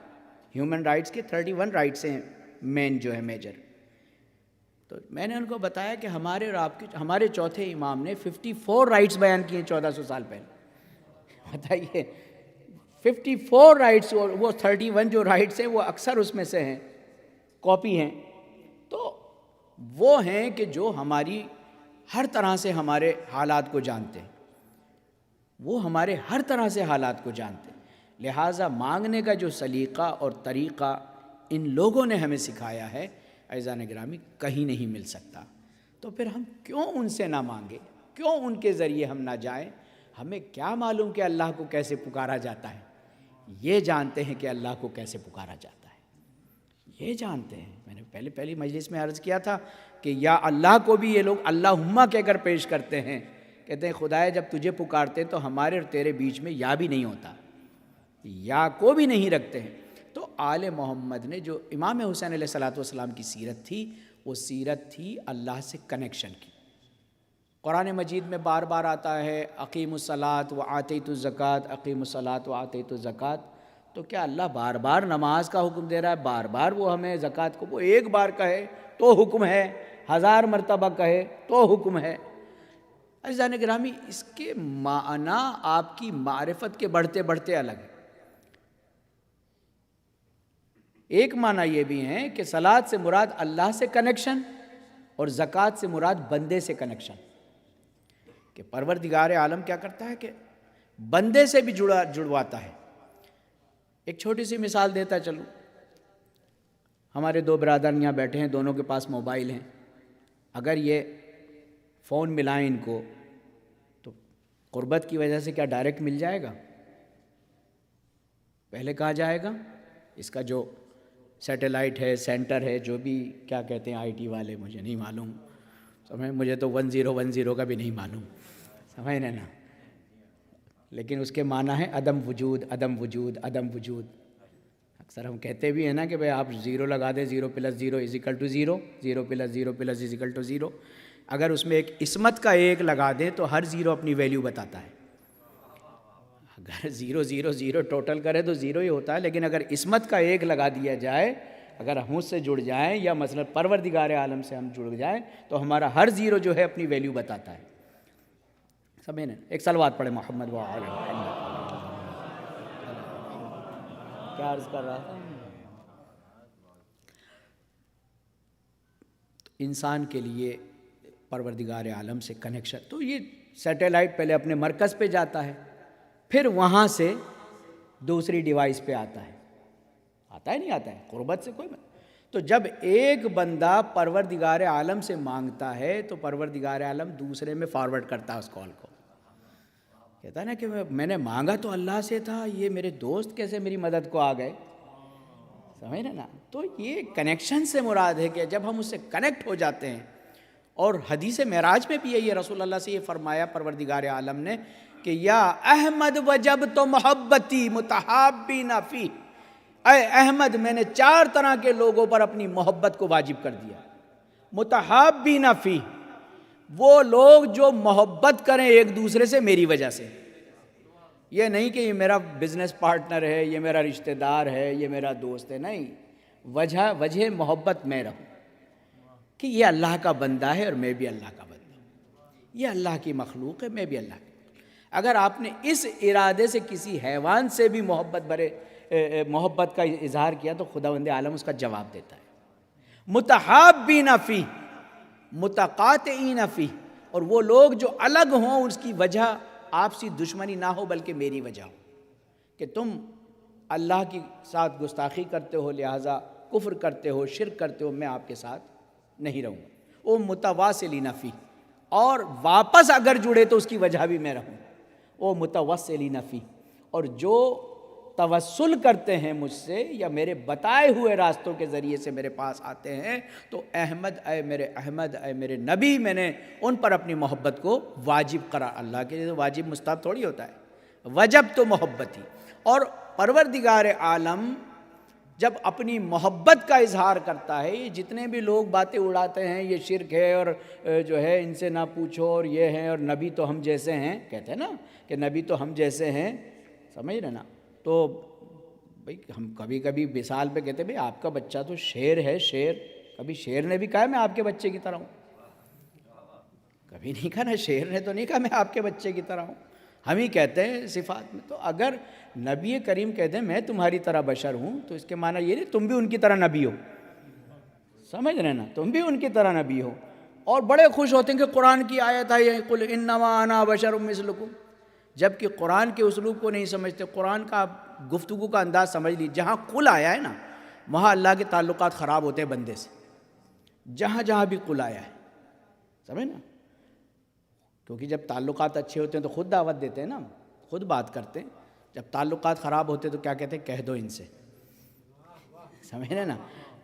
ہیومن رائٹس کے 31 رائٹس ہیں مین جو ہے میجر. تو میں نے ان کو بتایا کہ ہمارے اور آپ کے، ہمارے چوتھے امام نے 54 رائٹس بیان کیے 1400 سال پہلے. بتائیے 54 رائٹس، اور وہ 31 جو رائٹس ہیں وہ اکثر اس میں سے ہیں، کاپی ہیں. تو وہ ہیں کہ جو ہماری ہر طرح سے ہمارے حالات کو جانتے ہیں، وہ ہمارے ہر طرح سے حالات کو جانتے ہیں. لہٰذا مانگنے کا جو سلیقہ اور طریقہ ان لوگوں نے ہمیں سکھایا ہے، عزیزان گرامی، کہیں نہیں مل سکتا. تو پھر ہم کیوں ان سے نہ مانگیں، کیوں ان کے ذریعے ہم نہ جائیں؟ ہمیں کیا معلوم کہ اللہ کو کیسے پکارا جاتا ہے؟ یہ جانتے ہیں کہ اللہ کو کیسے پکارا جاتا ہے، یہ جانتے ہیں. میں نے پہلی مجلس میں عرض کیا تھا کہ یا اللہ کو بھی یہ لوگ اللہم کہہ کر پیش کرتے ہیں، کہتے ہیں خدایا جب تجھے پکارتے تو ہمارے اور تیرے بیچ میں یا بھی نہیں ہوتا، یا کو بھی نہیں رکھتے ہیں. تو آل محمد نے جو امام حسین علیہ السلام کی سیرت تھی، وہ سیرت تھی اللہ سے کنیکشن کی. قرآن مجید میں بار بار آتا ہے اقیم الصلاۃ و آتیت الزکوٰۃ، اقیم الصلاۃ و آتیت الزکوٰۃ. تو کیا اللہ بار بار نماز کا حکم دے رہا ہے؟ بار بار وہ ہمیں زکوٰۃ کو، وہ ایک بار کہے تو حکم ہے، 1000 مرتبہ کہے تو حکم ہے. عزیزان گرامی، اس کے معنی آپ کی معرفت کے بڑھتے بڑھتے الگ ہے. ایک معنی یہ بھی ہے کہ صلاۃ سے مراد اللہ سے کنیکشن، اور زکوٰۃ سے مراد بندے سے کنیکشن. کہ پروردگار عالم کیا کرتا ہے کہ بندے سے بھی جڑواتا ہے. ایک چھوٹی سی مثال دیتا چلوں. ہمارے 2 برادر یہاں بیٹھے ہیں، دونوں کے پاس موبائل ہیں. اگر یہ فون ملائیں ان کو تو قربت کی وجہ سے کیا ڈائریکٹ مل جائے گا؟ پہلے کہا جائے گا اس کا جو سیٹلائٹ ہے، سینٹر ہے، جو بھی کیا کہتے ہیں IT والے، مجھے نہیں معلوم، سمجھ، مجھے تو 1010 کا بھی نہیں معلوم، سمجھ نا. لیکن اس کے معنی ہے عدم وجود، عدم وجود، عدم وجود. اکثر ہم کہتے بھی ہیں نا کہ بھئی آپ 0 لگا دیں، 0 + 0 = 0، 0 + 0 + 0. اگر اس میں ایک عصمت کا 1 لگا دیں تو ہر 0 اپنی ویلیو بتاتا ہے. اگر 0 0 0 ٹوٹل کرے تو 0 ہی ہوتا ہے، لیکن اگر عصمت کا 1 لگا دیا جائے، اگر ہم اس سے جڑ جائیں یا مثلا پروردگار عالم سے ہم جڑ جائیں تو ہمارا ہر 0 جو ہے اپنی ویلیو بتاتا ہے. سمجھے نا؟ ایک صلوات پڑھے محمد وآل محمد. کیا عرض کر رہا تھا؟ انسان کے لیے پروردگار عالم سے کنیکشن، تو یہ سیٹلائٹ پہلے اپنے مرکز پہ جاتا ہے، پھر وہاں سے دوسری ڈیوائس پہ آتا ہے. آتا ہے نہیں آتا ہے؟ قربت سے کوئی تو جب ایک بندہ پروردگار عالم سے مانگتا ہے تو پروردگار عالم دوسرے میں فارورڈ کرتا ہے اس کال کو. کہتا ہے نا کہ میں نے مانگا تو اللہ سے تھا، یہ میرے دوست کیسے میری مدد کو آ گئے، سمجھ رہے نا؟ تو یہ کنیکشن سے مراد ہے کہ جب ہم اس سے کنیکٹ ہو جاتے ہیں. اور حدیث معراج میں بھی یہ رسول اللہ سے یہ فرمایا پروردگار عالم نے کہ یا احمد وجبت محبتی متحابین فی، اے احمد میں نے 4 طرح کے لوگوں پر اپنی محبت کو واجب کر دیا. متحابین فی، وہ لوگ جو محبت کریں ایک دوسرے سے میری وجہ سے. یہ نہیں کہ یہ میرا بزنس پارٹنر ہے، یہ میرا رشتہ دار ہے، یہ میرا دوست ہے، نہیں. وجہ محبت میں رہوں کہ یہ اللہ کا بندہ ہے اور میں بھی اللہ کا بندہ ہوں، یہ اللہ کی مخلوق ہے، میں بھی اللہ کی. اگر آپ نے اس ارادے سے کسی حیوان سے بھی محبت کا اظہار کیا تو خداوند عالم اس کا جواب دیتا ہے. متحابین فی متقاطعین فی، اور وہ لوگ جو الگ ہوں اس کی وجہ آپسی دشمنی نہ ہو بلکہ میری وجہ ہو، کہ تم اللہ کے ساتھ گستاخی کرتے ہو لہٰذا کفر کرتے ہو، شرک کرتے ہو، میں آپ کے ساتھ نہیں رہوں. وہ متواصلین فی، اور واپس اگر جڑے تو اس کی وجہ بھی میں رہوں. وہ متوسلین فی، اور جو توسل کرتے ہیں مجھ سے یا میرے بتائے ہوئے راستوں کے ذریعے سے میرے پاس آتے ہیں تو احمد اے میرے نبی، میں نے ان پر اپنی محبت کو واجب قرار. اللہ کے لیے واجب مستحب تھوڑی ہوتا ہے، وجب تو محبت ہی. اور پروردگار عالم جب اپنی محبت کا اظہار کرتا ہے، یہ جتنے بھی لوگ باتیں اڑاتے ہیں یہ شرک ہے اور جو ہے ان سے نہ پوچھو اور یہ ہیں اور نبی تو ہم جیسے ہیں، کہتے ہیں نا کہ نبی تو ہم جیسے ہیں، سمجھ رہے نا؟ تو بھئی ہم کبھی کبھی مثال پہ کہتے ہیں بھئی آپ کا بچہ تو شیر ہے، شیر. کبھی شیر نے بھی کہا میں آپ کے بچے کی طرح ہوں؟ کبھی نہیں کہا نا، شیر نے تو نہیں کہا میں آپ کے بچے کی طرح ہوں. ہم ہی کہتے ہیں صفات میں. تو اگر نبی کریم کہتے ہیں میں تمہاری طرح بشر ہوں تو اس کے معنی یہ نہیں تم بھی ان کی طرح نبی ہو، سمجھ رہے نا؟ تم بھی ان کی طرح نبی ہو. اور بڑے خوش ہوتے ہیں کہ قرآن کی آیت ہے یہ قل انما انا بشر مثلکم، جبکہ قرآن کے اسلوب کو نہیں سمجھتے. قرآن کا گفتگو کا انداز سمجھ لی. جہاں قل آیا ہے نا وہاں اللہ کے تعلقات خراب ہوتے ہیں بندے سے، جہاں جہاں بھی قل آیا ہے، سمجھ نا؟ کیونکہ جب تعلقات اچھے ہوتے ہیں تو خود دعوت دیتے ہیں نا، خود بات کرتے ہیں. جب تعلقات خراب ہوتے تو کیا کہتے ہیں؟ کہہ دو ان سے، سمجھ رہے نا؟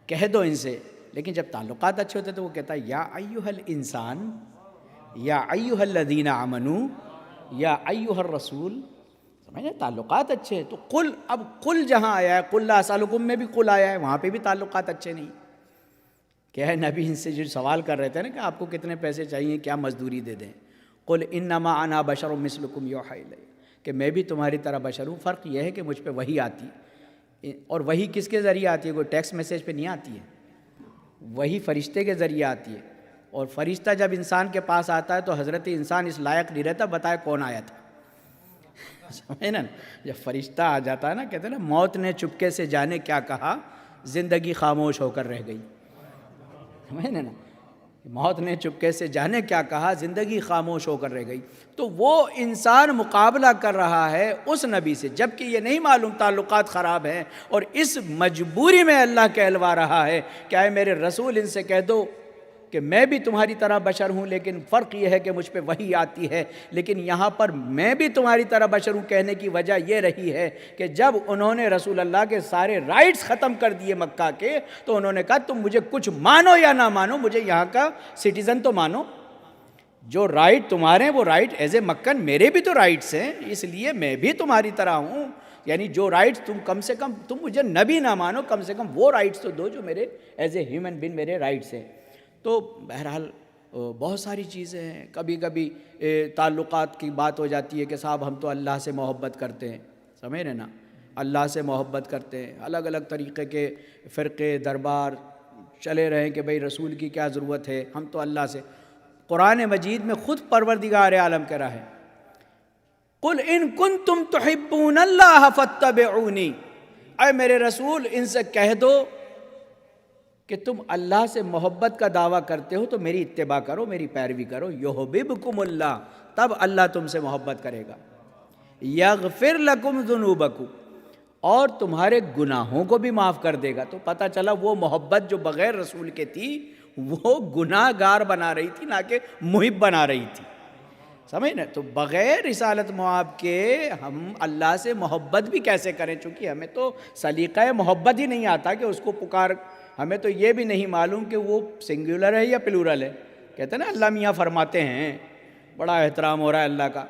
کہہ دو ان سے. لیکن جب تعلقات اچھے ہوتے تو وہ کہتا ہے یا ایھا الانسان، یا ایھا الذین آمنوا، یا ایھا الرسول. سمجھ رہے؟ تعلقات اچھے ہیں تو قل. اب قل جہاں آیا ہے، قل لا اسألکم میں بھی قل آیا ہے، وہاں پہ بھی تعلقات اچھے نہیں. کیا ہے نبی ان سے جو سوال کر رہے تھے نا کہ آپ کو کتنے پیسے چاہیے، کیا مزدوری دے دیں؟ قل انما انا بشر مثلکم یوحی الی، کہ میں بھی تمہاری طرح بشر ہوں. فرق یہ ہے کہ مجھ پہ وحی آتی ہے. اور وحی کس کے ذریعے آتی ہے؟ کوئی ٹیکسٹ میسیج پہ نہیں آتی ہے، وحی فرشتے کے ذریعے آتی ہے. اور فرشتہ جب انسان کے پاس آتا ہے تو حضرت انسان اس لائق نہیں رہتا بتائے کون آیا تھا، سمجھے نا؟ جب فرشتہ آ جاتا ہے نا، کہتے ہیں نا موت نے چپکے سے جانے کیا کہا، زندگی خاموش ہو کر رہ گئی. سمجھے نا؟ موت نے چپکے سے جانے کیا کہا، زندگی خاموش ہو کر رہ گئی. تو وہ انسان مقابلہ کر رہا ہے اس نبی سے، جبکہ یہ نہیں معلوم تعلقات خراب ہیں، اور اس مجبوری میں اللہ کہلوا رہا ہے کہ اے میرے رسول ان سے کہہ دو کہ میں بھی تمہاری طرح بشر ہوں، لیکن فرق یہ ہے کہ مجھ پہ وحی آتی ہے. لیکن یہاں پر میں بھی تمہاری طرح بشر ہوں کہنے کی وجہ یہ رہی ہے کہ جب انہوں نے رسول اللہ کے سارے رائٹس ختم کر دیے مکہ کے تو انہوں نے کہا تم مجھے کچھ مانو یا نہ مانو، مجھے یہاں کا سٹیزن تو مانو. جو رائٹ تمہارے ہیں وہ رائٹ ایز اے مکن میرے بھی تو رائٹس ہیں، اس لیے میں بھی تمہاری طرح ہوں. یعنی جو رائٹس تم کم سے کم تم مجھے نبی نہ مانو، کم سے کم وہ رائٹس تو دو جو میرے ایز اے ہیومن بینگ میرے رائٹس ہیں. تو بہرحال بہت ساری چیزیں ہیں. کبھی کبھی تعلقات کی بات ہو جاتی ہے کہ صاحب ہم تو اللہ سے محبت کرتے ہیں، سمجھ رہے نا؟ اللہ سے محبت کرتے ہیں. الگ الگ طریقے کے فرقے دربار چلے رہے کہ بھئی رسول کی کیا ضرورت ہے، ہم تو اللہ سے. قرآن مجید میں خود پروردگار عالم کہہ رہا ہے قل ان کنتم تحبون اللہ فاتبعونی، اے میرے رسول ان سے کہہ دو کہ تم اللہ سے محبت کا دعویٰ کرتے ہو تو میری اتباع کرو، میری پیروی کرو. یحببکم اللہ، تب اللہ تم سے محبت کرے گا. یغفر لکم ذنوبکم، اور تمہارے گناہوں کو بھی معاف کر دے گا. تو پتہ چلا وہ محبت جو بغیر رسول کے تھی وہ گناہ گار بنا رہی تھی نہ کہ محب بنا رہی تھی. سمجھ نا؟ تو بغیر رسالت مآب کے ہم اللہ سے محبت بھی کیسے کریں؟ چونکہ ہمیں تو سلیقہ محبت ہی نہیں آتا کہ اس کو پکار، ہمیں تو یہ بھی نہیں معلوم کہ وہ سنگولر ہے یا پلورل ہے۔ کہتے ہیں نا اللہ میاں فرماتے ہیں بڑا احترام ہو رہا ہے اللہ کا،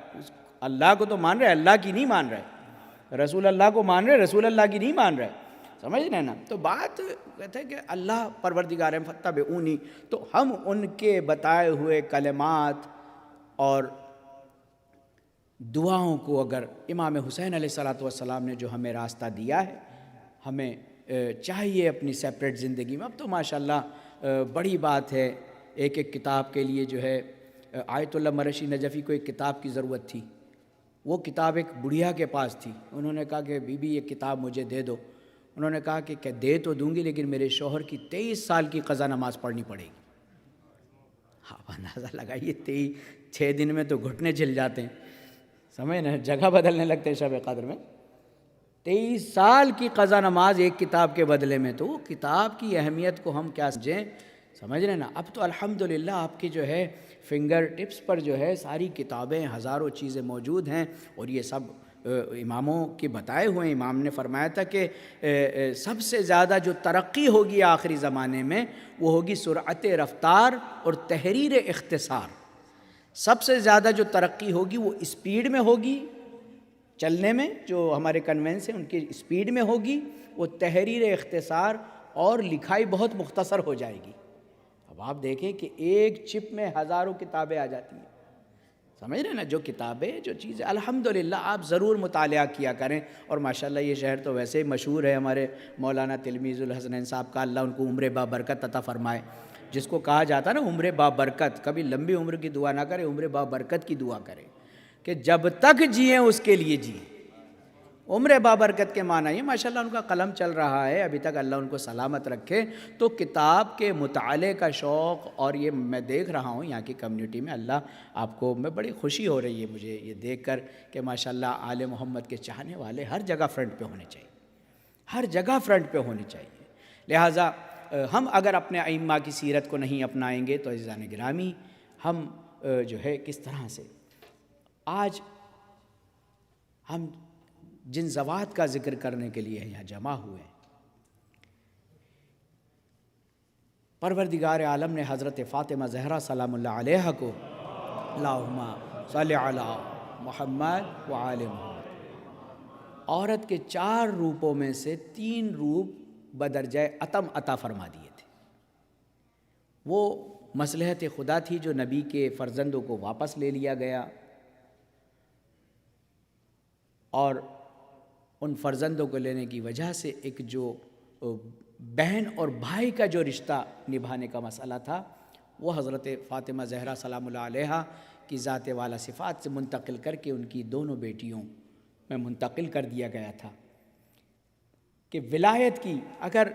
اللہ کو تو مان رہے، اللہ کی نہیں مان رہے، رسول اللہ کو مان رہے، رسول اللہ کی نہیں مان رہے، سمجھ رہے نا؟ تو بات کہتے ہیں کہ اللہ پروردگار فاتبعونی، تو ہم ان کے بتائے ہوئے کلمات اور دعاؤں کو، اگر امام حسین علیہ السلام نے جو ہمیں راستہ دیا ہے، ہمیں چاہیے اپنی سیپریٹ زندگی میں۔ اب تو ماشاءاللہ بڑی بات ہے، ایک ایک کتاب کے لیے جو ہے، آیت اللہ مرشی نجفی کو ایک کتاب کی ضرورت تھی، وہ کتاب ایک بڑھیا کے پاس تھی، انہوں نے کہا کہ بی بی یہ کتاب مجھے دے دو، انہوں نے کہا کہ دے تو دوں گی لیکن میرے شوہر کی 23 سال کی قضا نماز پڑھنی پڑے گی۔ آپ اندازہ لگائیے 6 دن میں تو گھٹنے جھل جاتے ہیں، سمجھ نا؟ جگہ بدلنے لگتے ہیں شب قدر میں۔ 23 سال کی قضا نماز ایک کتاب کے بدلے میں، تو وہ کتاب کی اہمیت کو ہم کیا سمجھیں؟ سمجھ رہے نا؟ اب تو الحمدللہ آپ کی جو ہے فنگر ٹپس پر جو ہے ساری کتابیں، ہزاروں چیزیں موجود ہیں، اور یہ سب اماموں کے بتائے ہوئے۔ امام نے فرمایا تھا کہ سب سے زیادہ جو ترقی ہوگی آخری زمانے میں وہ ہوگی سرعت رفتار اور تحریر اختصار۔ سب سے زیادہ جو ترقی ہوگی وہ اسپیڈ میں ہوگی، چلنے میں جو ہمارے کنوینس ہیں ان کی اسپیڈ میں ہوگی، وہ تحریر اختصار، اور لکھائی بہت مختصر ہو جائے گی۔ اب آپ دیکھیں کہ ایک چپ میں ہزاروں کتابیں آ جاتی ہیں، سمجھ رہے ہیں نا؟ جو کتابیں، جو چیزیں، الحمدللہ آپ ضرور مطالعہ کیا کریں۔ اور ماشاءاللہ یہ شہر تو ویسے ہی مشہور ہے، ہمارے مولانا تلمیذ الحسنین صاحب کا اللہ ان کو عمر بابرکت عطا فرمائے، جس کو کہا جاتا ہے نا عمر بابرکت، کبھی لمبی عمر کی دعا نہ کرے، عمر بابرکت کی دعا کرے کہ جب تک جئیں اس کے لیے جئیں۔ عمر بابرکت کے معنی یہ، ماشاءاللہ ان کا قلم چل رہا ہے ابھی تک، اللہ ان کو سلامت رکھے۔ تو کتاب کے مطالعے کا شوق، اور یہ میں دیکھ رہا ہوں یہاں کی کمیونٹی میں، اللہ آپ کو، میں بڑی خوشی ہو رہی ہے مجھے یہ دیکھ کر کہ ماشاءاللہ آل محمد کے چاہنے والے ہر جگہ فرنٹ پہ ہونے چاہیے، ہر جگہ فرنٹ پہ ہونی چاہیے۔ لہٰذا ہم اگر اپنے ائمہ کی سیرت کو نہیں اپنائیں گے تو عزیزان گرامی، ہم جو ہے کس طرح سے آج ہم جن زوات کا ذکر کرنے کے لیے یہاں جمع ہوئے ہیں، پروردگار عالم نے حضرت فاطمہ زہرا سلام اللہ علیہا کو، اللہم صلی علی محمد وآل محمد، عورت کے 4 روپوں میں سے 3 روپ بدرجہ اتم عطا فرما دیے تھے۔ وہ مصلحت خدا تھی جو نبی کے فرزندوں کو واپس لے لیا گیا، اور ان فرزندوں کو لینے کی وجہ سے ایک جو بہن اور بھائی کا جو رشتہ نبھانے کا مسئلہ تھا، وہ حضرت فاطمہ زہرا سلام اللہ علیہا کی ذات والا صفات سے منتقل کر کے ان کی دونوں بیٹیوں میں منتقل کر دیا گیا تھا کہ ولایت کی، اگر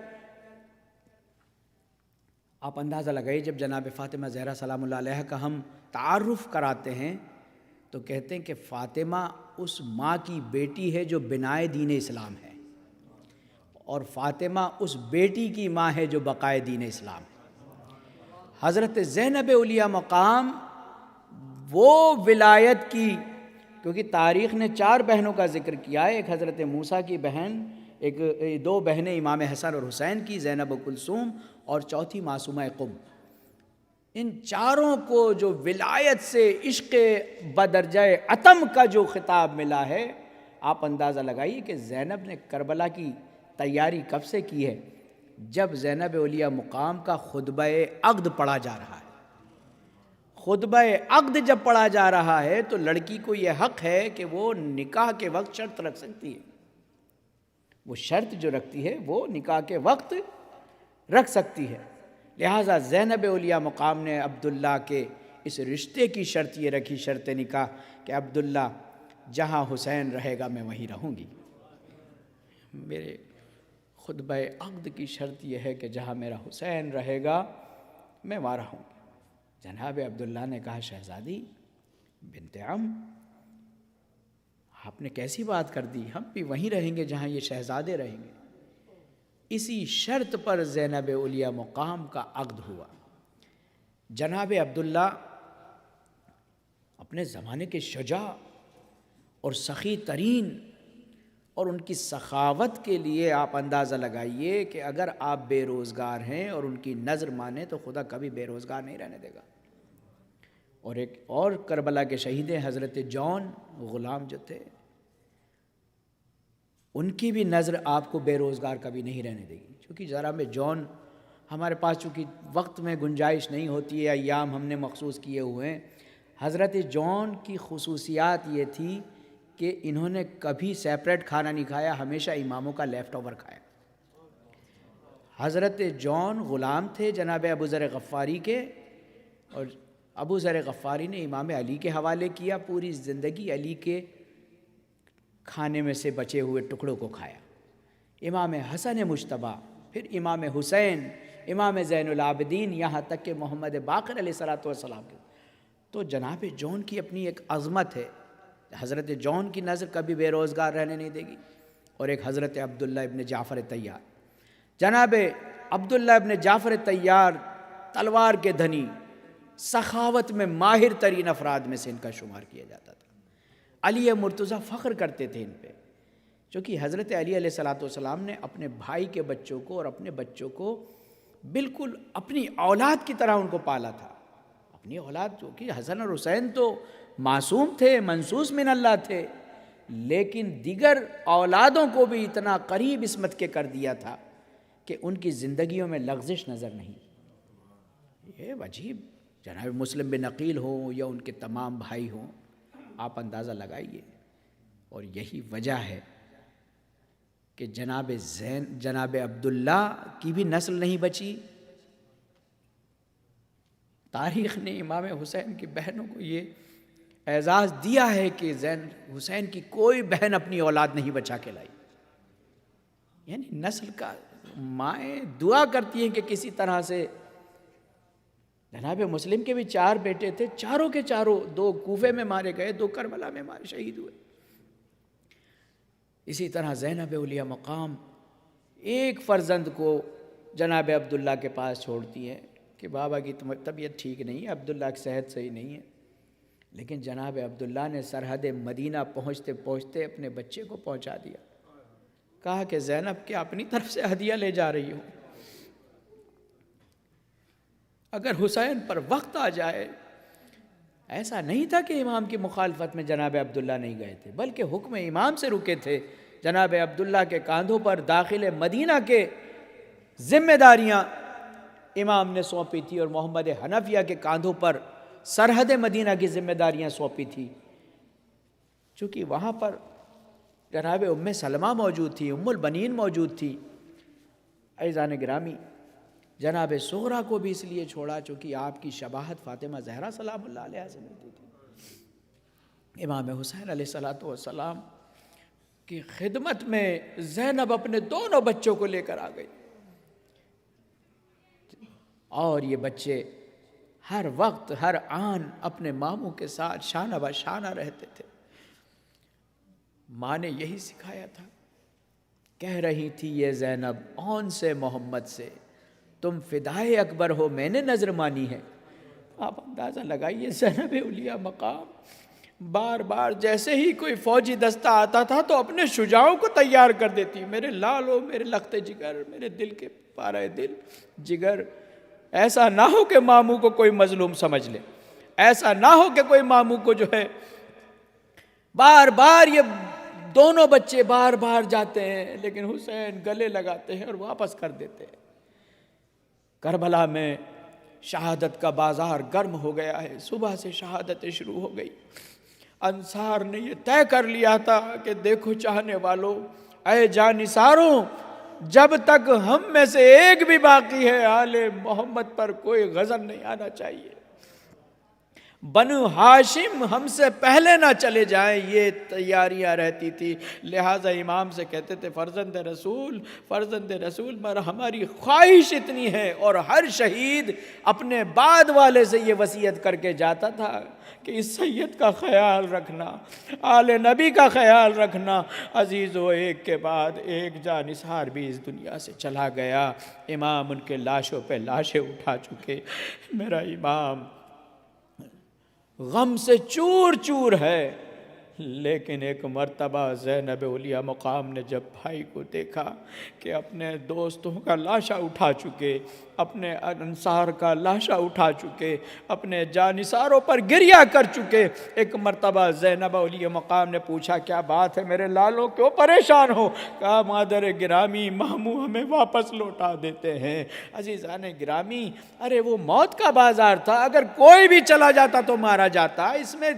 آپ اندازہ لگائیے، جب جناب فاطمہ زہرا سلام اللہ علیہا کا ہم تعارف کراتے ہیں تو کہتے ہیں کہ فاطمہ اس ماں کی بیٹی ہے جو بنائے دین اسلام ہے، اور فاطمہ اس بیٹی کی ماں ہے جو بقائے دین اسلام ہے۔ حضرت زینب اولیاء مقام وہ ولایت کی، کیونکہ تاریخ نے 4 بہنوں کا ذکر کیا ہے، ایک حضرت موسیٰ کی بہن، 2 بہنیں امام حسن اور حسین کی، زینب و کلثوم، اور چوتھی معصومہ قم۔ ان 4 کو جو ولایت سے عشق بدرجہ اتم کا جو خطاب ملا ہے، آپ اندازہ لگائیے کہ زینب نے کربلا کی تیاری کب سے کی ہے؟ جب زینب اولیاء مقام کا خطبہ عقد پڑھا جا رہا ہے۔ خطبہ عقد جب پڑھا جا رہا ہے تو لڑکی کو یہ حق ہے کہ وہ نکاح کے وقت شرط رکھ سکتی ہے، وہ شرط جو رکھتی ہے وہ نکاح کے وقت رکھ سکتی ہے۔ لہٰذا زینب اولیاء مقام نے عبداللہ کے اس رشتے کی شرط یہ رکھی، شرط نکاح، کہ عبداللہ جہاں حسین رہے گا میں وہیں رہوں گی۔ میرے خطبہ عقد کی شرط یہ ہے کہ جہاں میرا حسین رہے گا میں وہاں رہوں گی۔ جناب عبداللہ نے کہا شہزادی بنت عم، آپ نے کیسی بات کر دی، ہم بھی وہیں رہیں گے جہاں یہ شہزادے رہیں گے۔ اسی شرط پر زینب اولیاء مقام کا عقد ہوا۔ جناب عبداللہ، اب اپنے زمانے کے شجاع اور سخی ترین اور ان کی سخاوت کے لیے آپ اندازہ لگائیے کہ اگر آپ بے روزگار ہیں اور ان کی نظر مانیں تو خدا کبھی بے روزگار نہیں رہنے دے گا۔ اور ایک اور کربلا کے شہید حضرت جون غلام جو تھے، ان کی بھی نظر آپ کو بے روزگار کبھی نہیں رہنے دے گی، کیونکہ جناب جون ہمارے پاس چونکہ وقت میں گنجائش نہیں ہوتی ہے، ایام ہم نے مخصوص کیے ہوئے ہیں۔ حضرت جون کی خصوصیات یہ تھی کہ انہوں نے کبھی سیپریٹ کھانا نہیں کھایا، ہمیشہ اماموں کا لیفٹ اوور کھایا۔ حضرت جون غلام تھے جناب ابو ذر غفاری کے، اور ابو ذر غفاری نے امام علی کے حوالے کیا، پوری زندگی علی کے کھانے میں سے بچے ہوئے ٹکڑوں کو کھایا۔ امام حسن مجتبیٰ، پھر امام حسین، امام زین العابدین، یہاں تک کہ محمد باقر علیہ السلام کے۔ تو جناب جون کی اپنی ایک عظمت ہے، حضرت جون کی نظر کبھی بے روزگار رہنے نہیں دے گی۔ اور ایک حضرت عبداللہ ابن جعفر طیار، جناب عبداللہ ابن جعفر طیار تلوار کے دھنی، سخاوت میں ماہر ترین افراد میں سے ان کا شمار کیا جاتا تھا۔ علی مرتضیٰ فخر کرتے تھے ان پہ، چونکہ حضرت علی علیہ السلام نے اپنے بھائی کے بچوں کو اور اپنے بچوں کو بالکل اپنی اولاد کی طرح ان کو پالا تھا۔ اپنی اولاد، چونکہ حسن اور حسین تو معصوم تھے، منصوص من اللہ تھے، لیکن دیگر اولادوں کو بھی اتنا قریب عصمت کے کر دیا تھا کہ ان کی زندگیوں میں لغزش نظر نہیں۔ یہ عجیب، جناب مسلم بن عقیل ہوں یا ان کے تمام بھائی ہوں، آپ اندازہ لگائیے۔ اور یہی وجہ ہے کہ جناب عبداللہ کی بھی نسل نہیں بچی۔ تاریخ نے امام حسین کی بہنوں کو یہ اعزاز دیا ہے کہ حسین کی کوئی بہن اپنی اولاد نہیں بچا کے لائی۔ یعنی نسل کا، مائیں دعا کرتی ہیں کہ کسی طرح سے، جناب مسلم کے بھی 4 بیٹے تھے، چاروں کے چاروں، 2 کوفے میں مارے گئے، 2 کربلا میں شہید ہوئے۔ اسی طرح زینب اولیاء مقام ایک فرزند کو جناب عبداللہ کے پاس چھوڑتی ہے کہ بابا کی طبیعت ٹھیک نہیں ہے، عبداللہ کی صحت صحیح نہیں ہے، لیکن جناب عبداللہ نے سرحد مدینہ پہنچتے پہنچتے اپنے بچے کو پہنچا دیا، کہا کہ زینب کیا اپنی طرف سے ہدیہ لے جا رہی ہو؟ اگر حسین پر وقت آ جائے۔ ایسا نہیں تھا کہ امام کی مخالفت میں جناب عبداللہ نہیں گئے تھے، بلکہ حکم امام سے رکے تھے۔ جناب عبداللہ کے کاندھوں پر داخل مدینہ کے ذمہ داریاں امام نے سونپی تھی، اور محمد حنفیہ کے کاندھوں پر سرحد مدینہ کی ذمہ داریاں سونپی تھی، چونکہ وہاں پر جناب ام سلمہ موجود تھی، ام البنین موجود تھی۔ عزیزان گرامی، جناب صغرا کو بھی اس لیے چھوڑا چونکہ آپ کی شباہت فاطمہ زہرا سلام اللہ علیہ سے ملتی تھی۔ امام حسین علیہ السلام کی خدمت میں زینب اپنے دونوں بچوں کو لے کر آ گئی، اور یہ بچے ہر وقت ہر آن اپنے ماموں کے ساتھ شانہ بہ شانہ رہتے تھے۔ ماں نے یہی سکھایا تھا، کہہ رہی تھی یہ زینب اون سے محمد سے، تم فدائے اکبر ہو، میں نے نظر مانی ہے۔ آپ اندازہ لگائیے، زینب اولیاء مقام بار بار جیسے ہی کوئی فوجی دستہ آتا تھا تو اپنے شجاعوں کو تیار کر دیتی، میرے لالو، میرے لخت جگر، میرے دل کے پارہ دل جگر، ایسا نہ ہو کہ ماموں کو کوئی مظلوم سمجھ لے، ایسا نہ ہو کہ کوئی ماموں کو جو ہے بار بار، یہ دونوں بچے بار بار جاتے ہیں لیکن حسین گلے لگاتے ہیں اور واپس کر دیتے ہیں۔ کربلا میں شہادت کا بازار گرم ہو گیا ہے، صبح سے شہادتیں شروع ہو گئی۔ انصار نے یہ طے کر لیا تھا کہ دیکھو چاہنے والوں، اے جانثاروں، جب تک ہم میں سے ایک بھی باقی ہے آل محمد پر کوئی غضب نہیں آنا چاہیے، بنو ہاشم ہم سے پہلے نہ چلے جائیں، یہ تیاریاں رہتی تھی۔ لہٰذا امام سے کہتے تھے فرزند رسول پر ہماری خواہش اتنی ہے، اور ہر شہید اپنے بعد والے سے یہ وصیت کر کے جاتا تھا کہ اس سید کا خیال رکھنا، آل نبی کا خیال رکھنا۔ عزیزو، ایک کے بعد ایک جانثار بھی اس دنیا سے چلا گیا، امام ان کے لاشوں پہ لاشیں اٹھا چکے۔ میرا امام غم سے چور چور ہے۔ لیکن ایک مرتبہ زینب اولیاء مقام نے جب بھائی کو دیکھا کہ اپنے دوستوں کا لاشا اٹھا چکے، اپنے انصار کا لاشا اٹھا چکے، اپنے جانثاروں پر گریہ کر چکے، ایک مرتبہ زینب اولیاء مقام نے پوچھا کیا بات ہے میرے لالوں، کیوں پریشان ہو؟ کہا مادر گرامی ماموں ہمیں واپس لوٹا دیتے ہیں۔ عزیزان گرامی، ارے وہ موت کا بازار تھا، اگر کوئی بھی چلا جاتا تو مارا جاتا اس میں،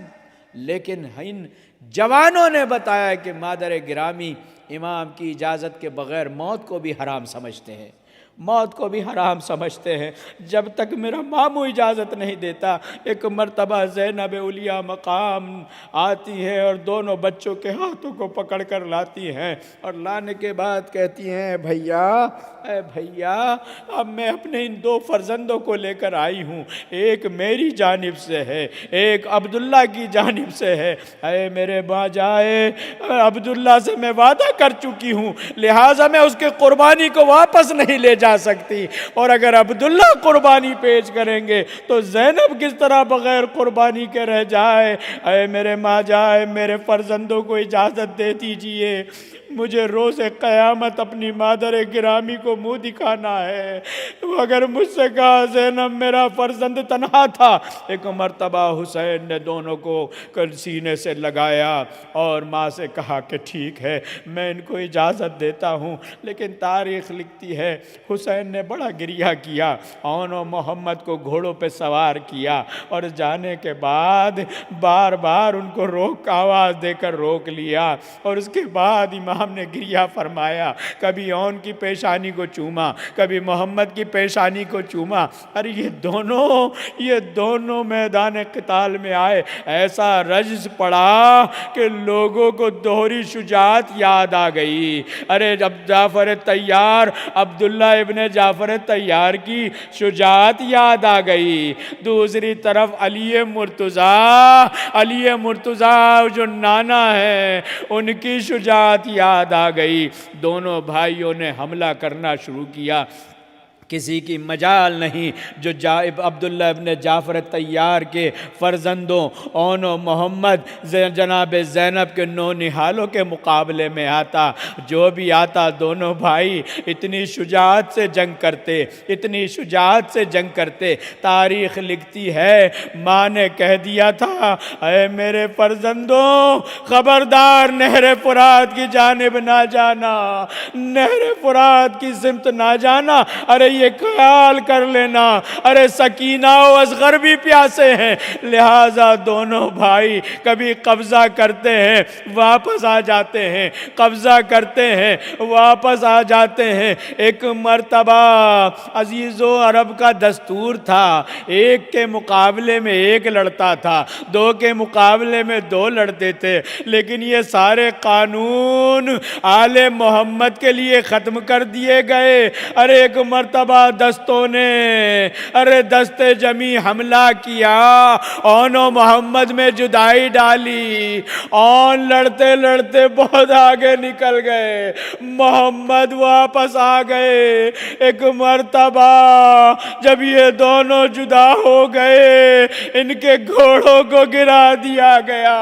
لیکن ان جوانوں نے بتایا کہ مادر گرامی امام کی اجازت کے بغیر موت کو بھی حرام سمجھتے ہیں، موت کو بھی حرام سمجھتے ہیں، جب تک میرا ماموں اجازت نہیں دیتا۔ ایک مرتبہ زینب اولیاء مقام آتی ہے اور دونوں بچوں کے ہاتھوں کو پکڑ کر لاتی ہیں، اور لانے کے بعد کہتی ہیں بھیا، اے بھیا، اب میں اپنے ان دو فرزندوں کو لے کر آئی ہوں، ایک میری جانب سے ہے، ایک عبداللہ کی جانب سے ہے۔ اے میرے ماں جائے، عبداللہ سے میں وعدہ کر چکی ہوں، لہٰذا میں اس کے قربانی کو واپس نہیں لے جا سکتی، اور اگر عبداللہ قربانی پیش کریں گے تو زینب کس طرح بغیر قربانی کے رہ جائے۔ اے میرے ماں جائے، میرے فرزندوں کو اجازت دے دیجئے، مجھے روز قیامت اپنی مادر گرامی کو منہ دکھانا ہے۔ اگر مجھ سے کہا زینب میرا فرزند تنہا تھا، ایک مرتبہ حسین نے دونوں کو سینے سے لگایا اور ماں سے کہا کہ ٹھیک ہے میں ان کو اجازت دیتا ہوں، لیکن تاریخ لکھتی ہے حسین نے بڑا گریہ کیا، اون و محمد کو گھوڑوں پہ سوار کیا، اور جانے کے بعد بار بار ان کو آواز دے کر روک لیا، اور اس کے بعد امام نے گریہ فرمایا، کبھی اون کی پیشانی کو چوما، کبھی محمد کی پیشانی کو چوما۔ ارے یہ دونوں میدان قتال میں آئے، ایسا رجز پڑا کہ لوگوں کو دوہری شجاعت یاد آ گئی۔ ارے جب جعفر طیار، عبداللہ ابن جعفر طیار کی شجاعت یاد آ گئی، دوسری طرف علی مرتضیٰ جو نانا ہے ان کی شجاعت یاد آ گئی۔ دونوں بھائیوں نے حملہ کرنا شروع کیا، کسی کی مجال نہیں جو عبداللہ ابن جعفر طیار کے فرزندوں اون و محمد جناب زینب کے نونہالوں کے مقابلے میں آتا۔ جو بھی آتا دونوں بھائی اتنی شجاعت سے جنگ کرتے، اتنی شجاعت سے جنگ کرتے، تاریخ لکھتی ہے ماں نے کہہ دیا تھا اے میرے فرزندوں خبردار نہر فرات کی جانب نہ جانا، نہر فرات کی سمت نہ جانا، ارے یہ خیال کر لینا ارے سکینہ و اصغر بھی پیاسے ہیں، لہٰذا دونوں بھائی کبھی قبضہ کرتے ہیں واپس آ جاتے ہیں، قبضہ کرتے ہیں واپس آ جاتے ہیں۔ ایک مرتبہ عزیزو عرب کا دستور تھا، ایک کے مقابلے میں ایک لڑتا تھا، دو کے مقابلے میں دو لڑتے تھے، لیکن یہ سارے قانون آل محمد کے لیے ختم کر دیے گئے۔ ارے ایک مرتبہ دستوں نے دست جمی حملہ کیا، اون و محمد میں جدائی ڈالی، اون لڑتے لڑتے بہت آگے نکل گئے، محمد واپس آ گئے۔ ایک مرتبہ جب یہ دونوں جدا ہو گئے ان کے گھوڑوں کو گرا دیا گیا۔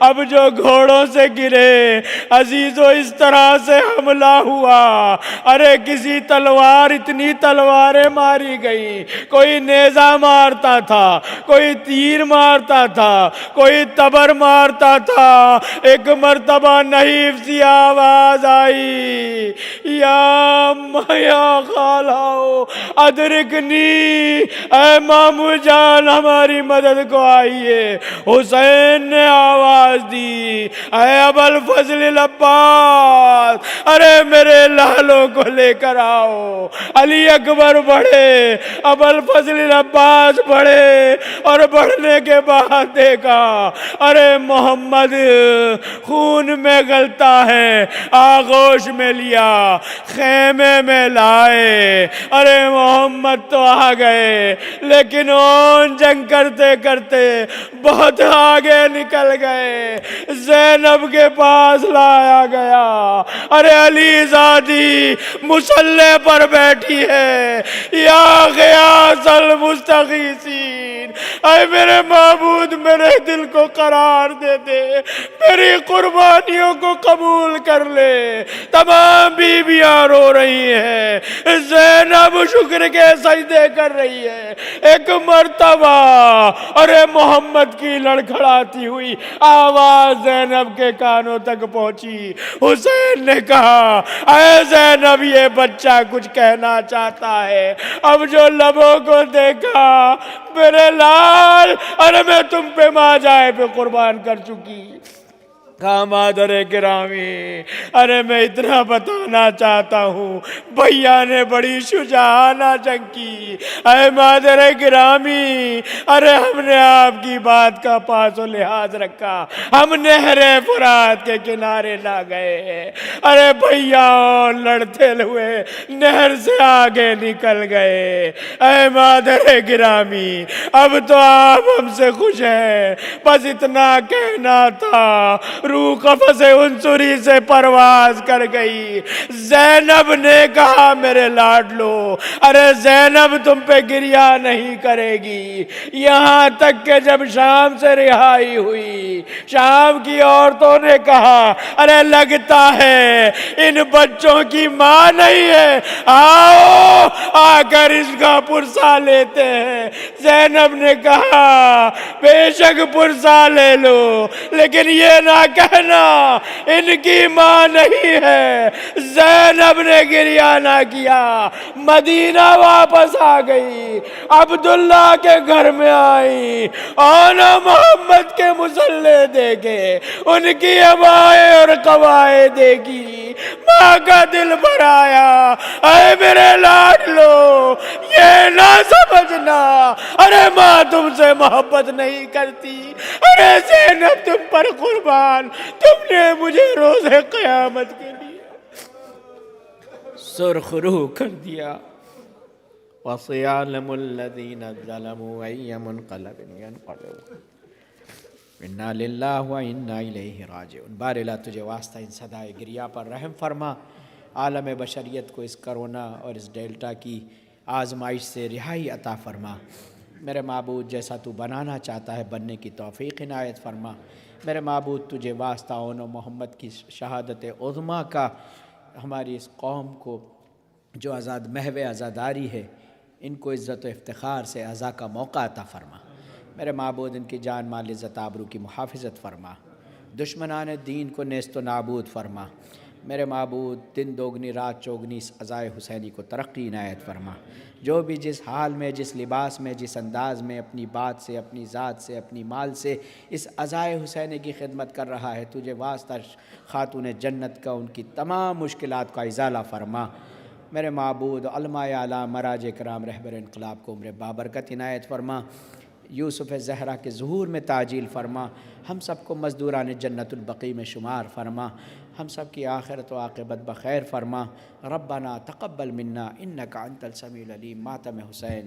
اب جو گھوڑوں سے گرے عزیزو اس طرح سے حملہ ہوا، ارے کسی تلوار اتنی تلواریں ماری گئی، کوئی نیزہ مارتا تھا، کوئی تیر مارتا تھا، کوئی تبر مارتا تھا۔ ایک مرتبہ نحیف سی آواز آئی، یا خالو ادرکنی، اے مامو جان ہماری مدد کو آئیے۔ حسین نے آواز دی، اے ابوالفضل العباس، ارے میرے لالوں کو لے کر آؤ۔ علی اکبر بڑھے، ابوالفضل العباس بڑھے، اور بڑھنے کے بعد دیکھا ارے محمد خون میں غلطا ہے، آغوش میں لیا، خیمے میں لائے، ارے محمد تو آ گئے، لیکن اون جنگ کرتے کرتے بہت آگے نکل گئے، زینب کے پاس لایا گیا۔ ارے علی زادی مسلح پر بیٹھی ہے، یا غیاث المستغیثین، اے میرے معبود میرے دل کو قرار دے دے، میری قربانیوں کو قبول کر لے۔ تمام بیویاں رو رہی ہیں، زینب شکر کے سجدے کر رہی ہے۔ ایک مرتبہ ارے محمد کی لڑکھڑاتی ہوئی آواز زینب کے کانوں تک پہنچی۔ حسین نے کہا اے زینب یہ بچہ کچھ کہنا چاہتا ہے۔ اب جو لبوں کو دیکھا میرے لال، ارے میں تم پہ ماں جائے پہ قربان کر چکی۔ کہا مادر گرامی، ارے میں اتنا بتانا چاہتا ہوں، بھیا نے بڑی شجاعانہ جنگ کی۔ اے مادر گرامی، ارے ہم نے آپ کی بات کا پاس و لحاظ رکھا، ہم نہر فرات کے کنارے نہ گئے۔ ارے بھیا لڑتے ہوئے نہر سے آگے نکل گئے۔ اے مادر گرامی، اب تو آپ ہم سے خوش ہیں، بس اتنا کہنا تھا۔ روح قفس عنصری سے پرواز کر گئی۔ زینب نے کہا میرے لاڈلو، ارے زینب تم پہ گریہ نہیں کرے گی، یہاں تک کہ جب شام سے رہائی ہوئی، شام کی عورتوں نے کہا ارے لگتا ہے ان بچوں کی ماں نہیں ہے، آؤ آ کر اس کا پرسہ لیتے ہیں۔ زینب نے کہا بے شک پرسہ لے لو، لیکن یہ نہ کہنا ان کی ماں نہیں ہے۔ زینب نے گریہ نہ کیا، مدینہ واپس آ گئی، عبداللہ کے گھر میں آئی اور محمد کے مصلے دیکھے، ان کی ابائیں اور قوائیں دیکھی، ماں کا دل بھر آیا۔ اے میرے لاڈلو یہ نہ سمجھنا ارے ماں تم سے محبت نہیں کرتی، ارے زینب تم پر قربان، تم نے مجھے روز قیامت کے لیے سرخ روح کر دیا۔ وَسَيَعْلَمُ الَّذِينَ ظَلَمُوا أَيَّ مُنْقَلَبٍ يَنْقَلِبُونَ اِنَّا لِلَّهِ وَإِنَّا إِلَيْهِ رَاجِعُونَ۔ بار اللہ تجھے واسطہ ان صدائے گریہ پر رحم فرما، عالم بشریت کو اس کرونا اور اس ڈیلٹا کی آزمائش سے رہائی عطا فرما۔ میرے معبود جیسا تو بنانا چاہتا ہے بننے کی توفیق عنایت فرما۔ میرے معبود تجھے واسطہ اون و محمد کی شہادت عظمیٰ کا ہماری اس قوم کو جو آزاد محو عزاداری ہے، ان کو عزت و افتخار سے عزا کا موقع عطا فرما۔ میرے معبود ان کی جان مال عزت آبرو کی محافظت فرما، دشمنان دین کو نیست و نابود فرما۔ میرے معبود دن دوگنی رات چوگنی اس عزائے حسینی کو ترقی عنایت فرما۔ جو بھی جس حال میں، جس لباس میں، جس انداز میں اپنی بات سے، اپنی ذات سے، اپنی مال سے اس عزائے حسینی کی خدمت کر رہا ہے، تجھے واسطہ خاتون جنت کا ان کی تمام مشکلات کا ازالہ فرما۔ میرے معبود علماء اعلیٰ مراج کرام رہبر انقلاب کو عمر بابرکت عنایت فرما، یوسف زہرا کے ظہور میں تعجیل فرما، ہم سب کو مزدوران جنت البقیع میں شمار فرما، ہم سب کی آخرت و عاقبت بخیر فرما۔ ربنا تقبل منا انک انت السمیع العلیم۔ ماتم حسین۔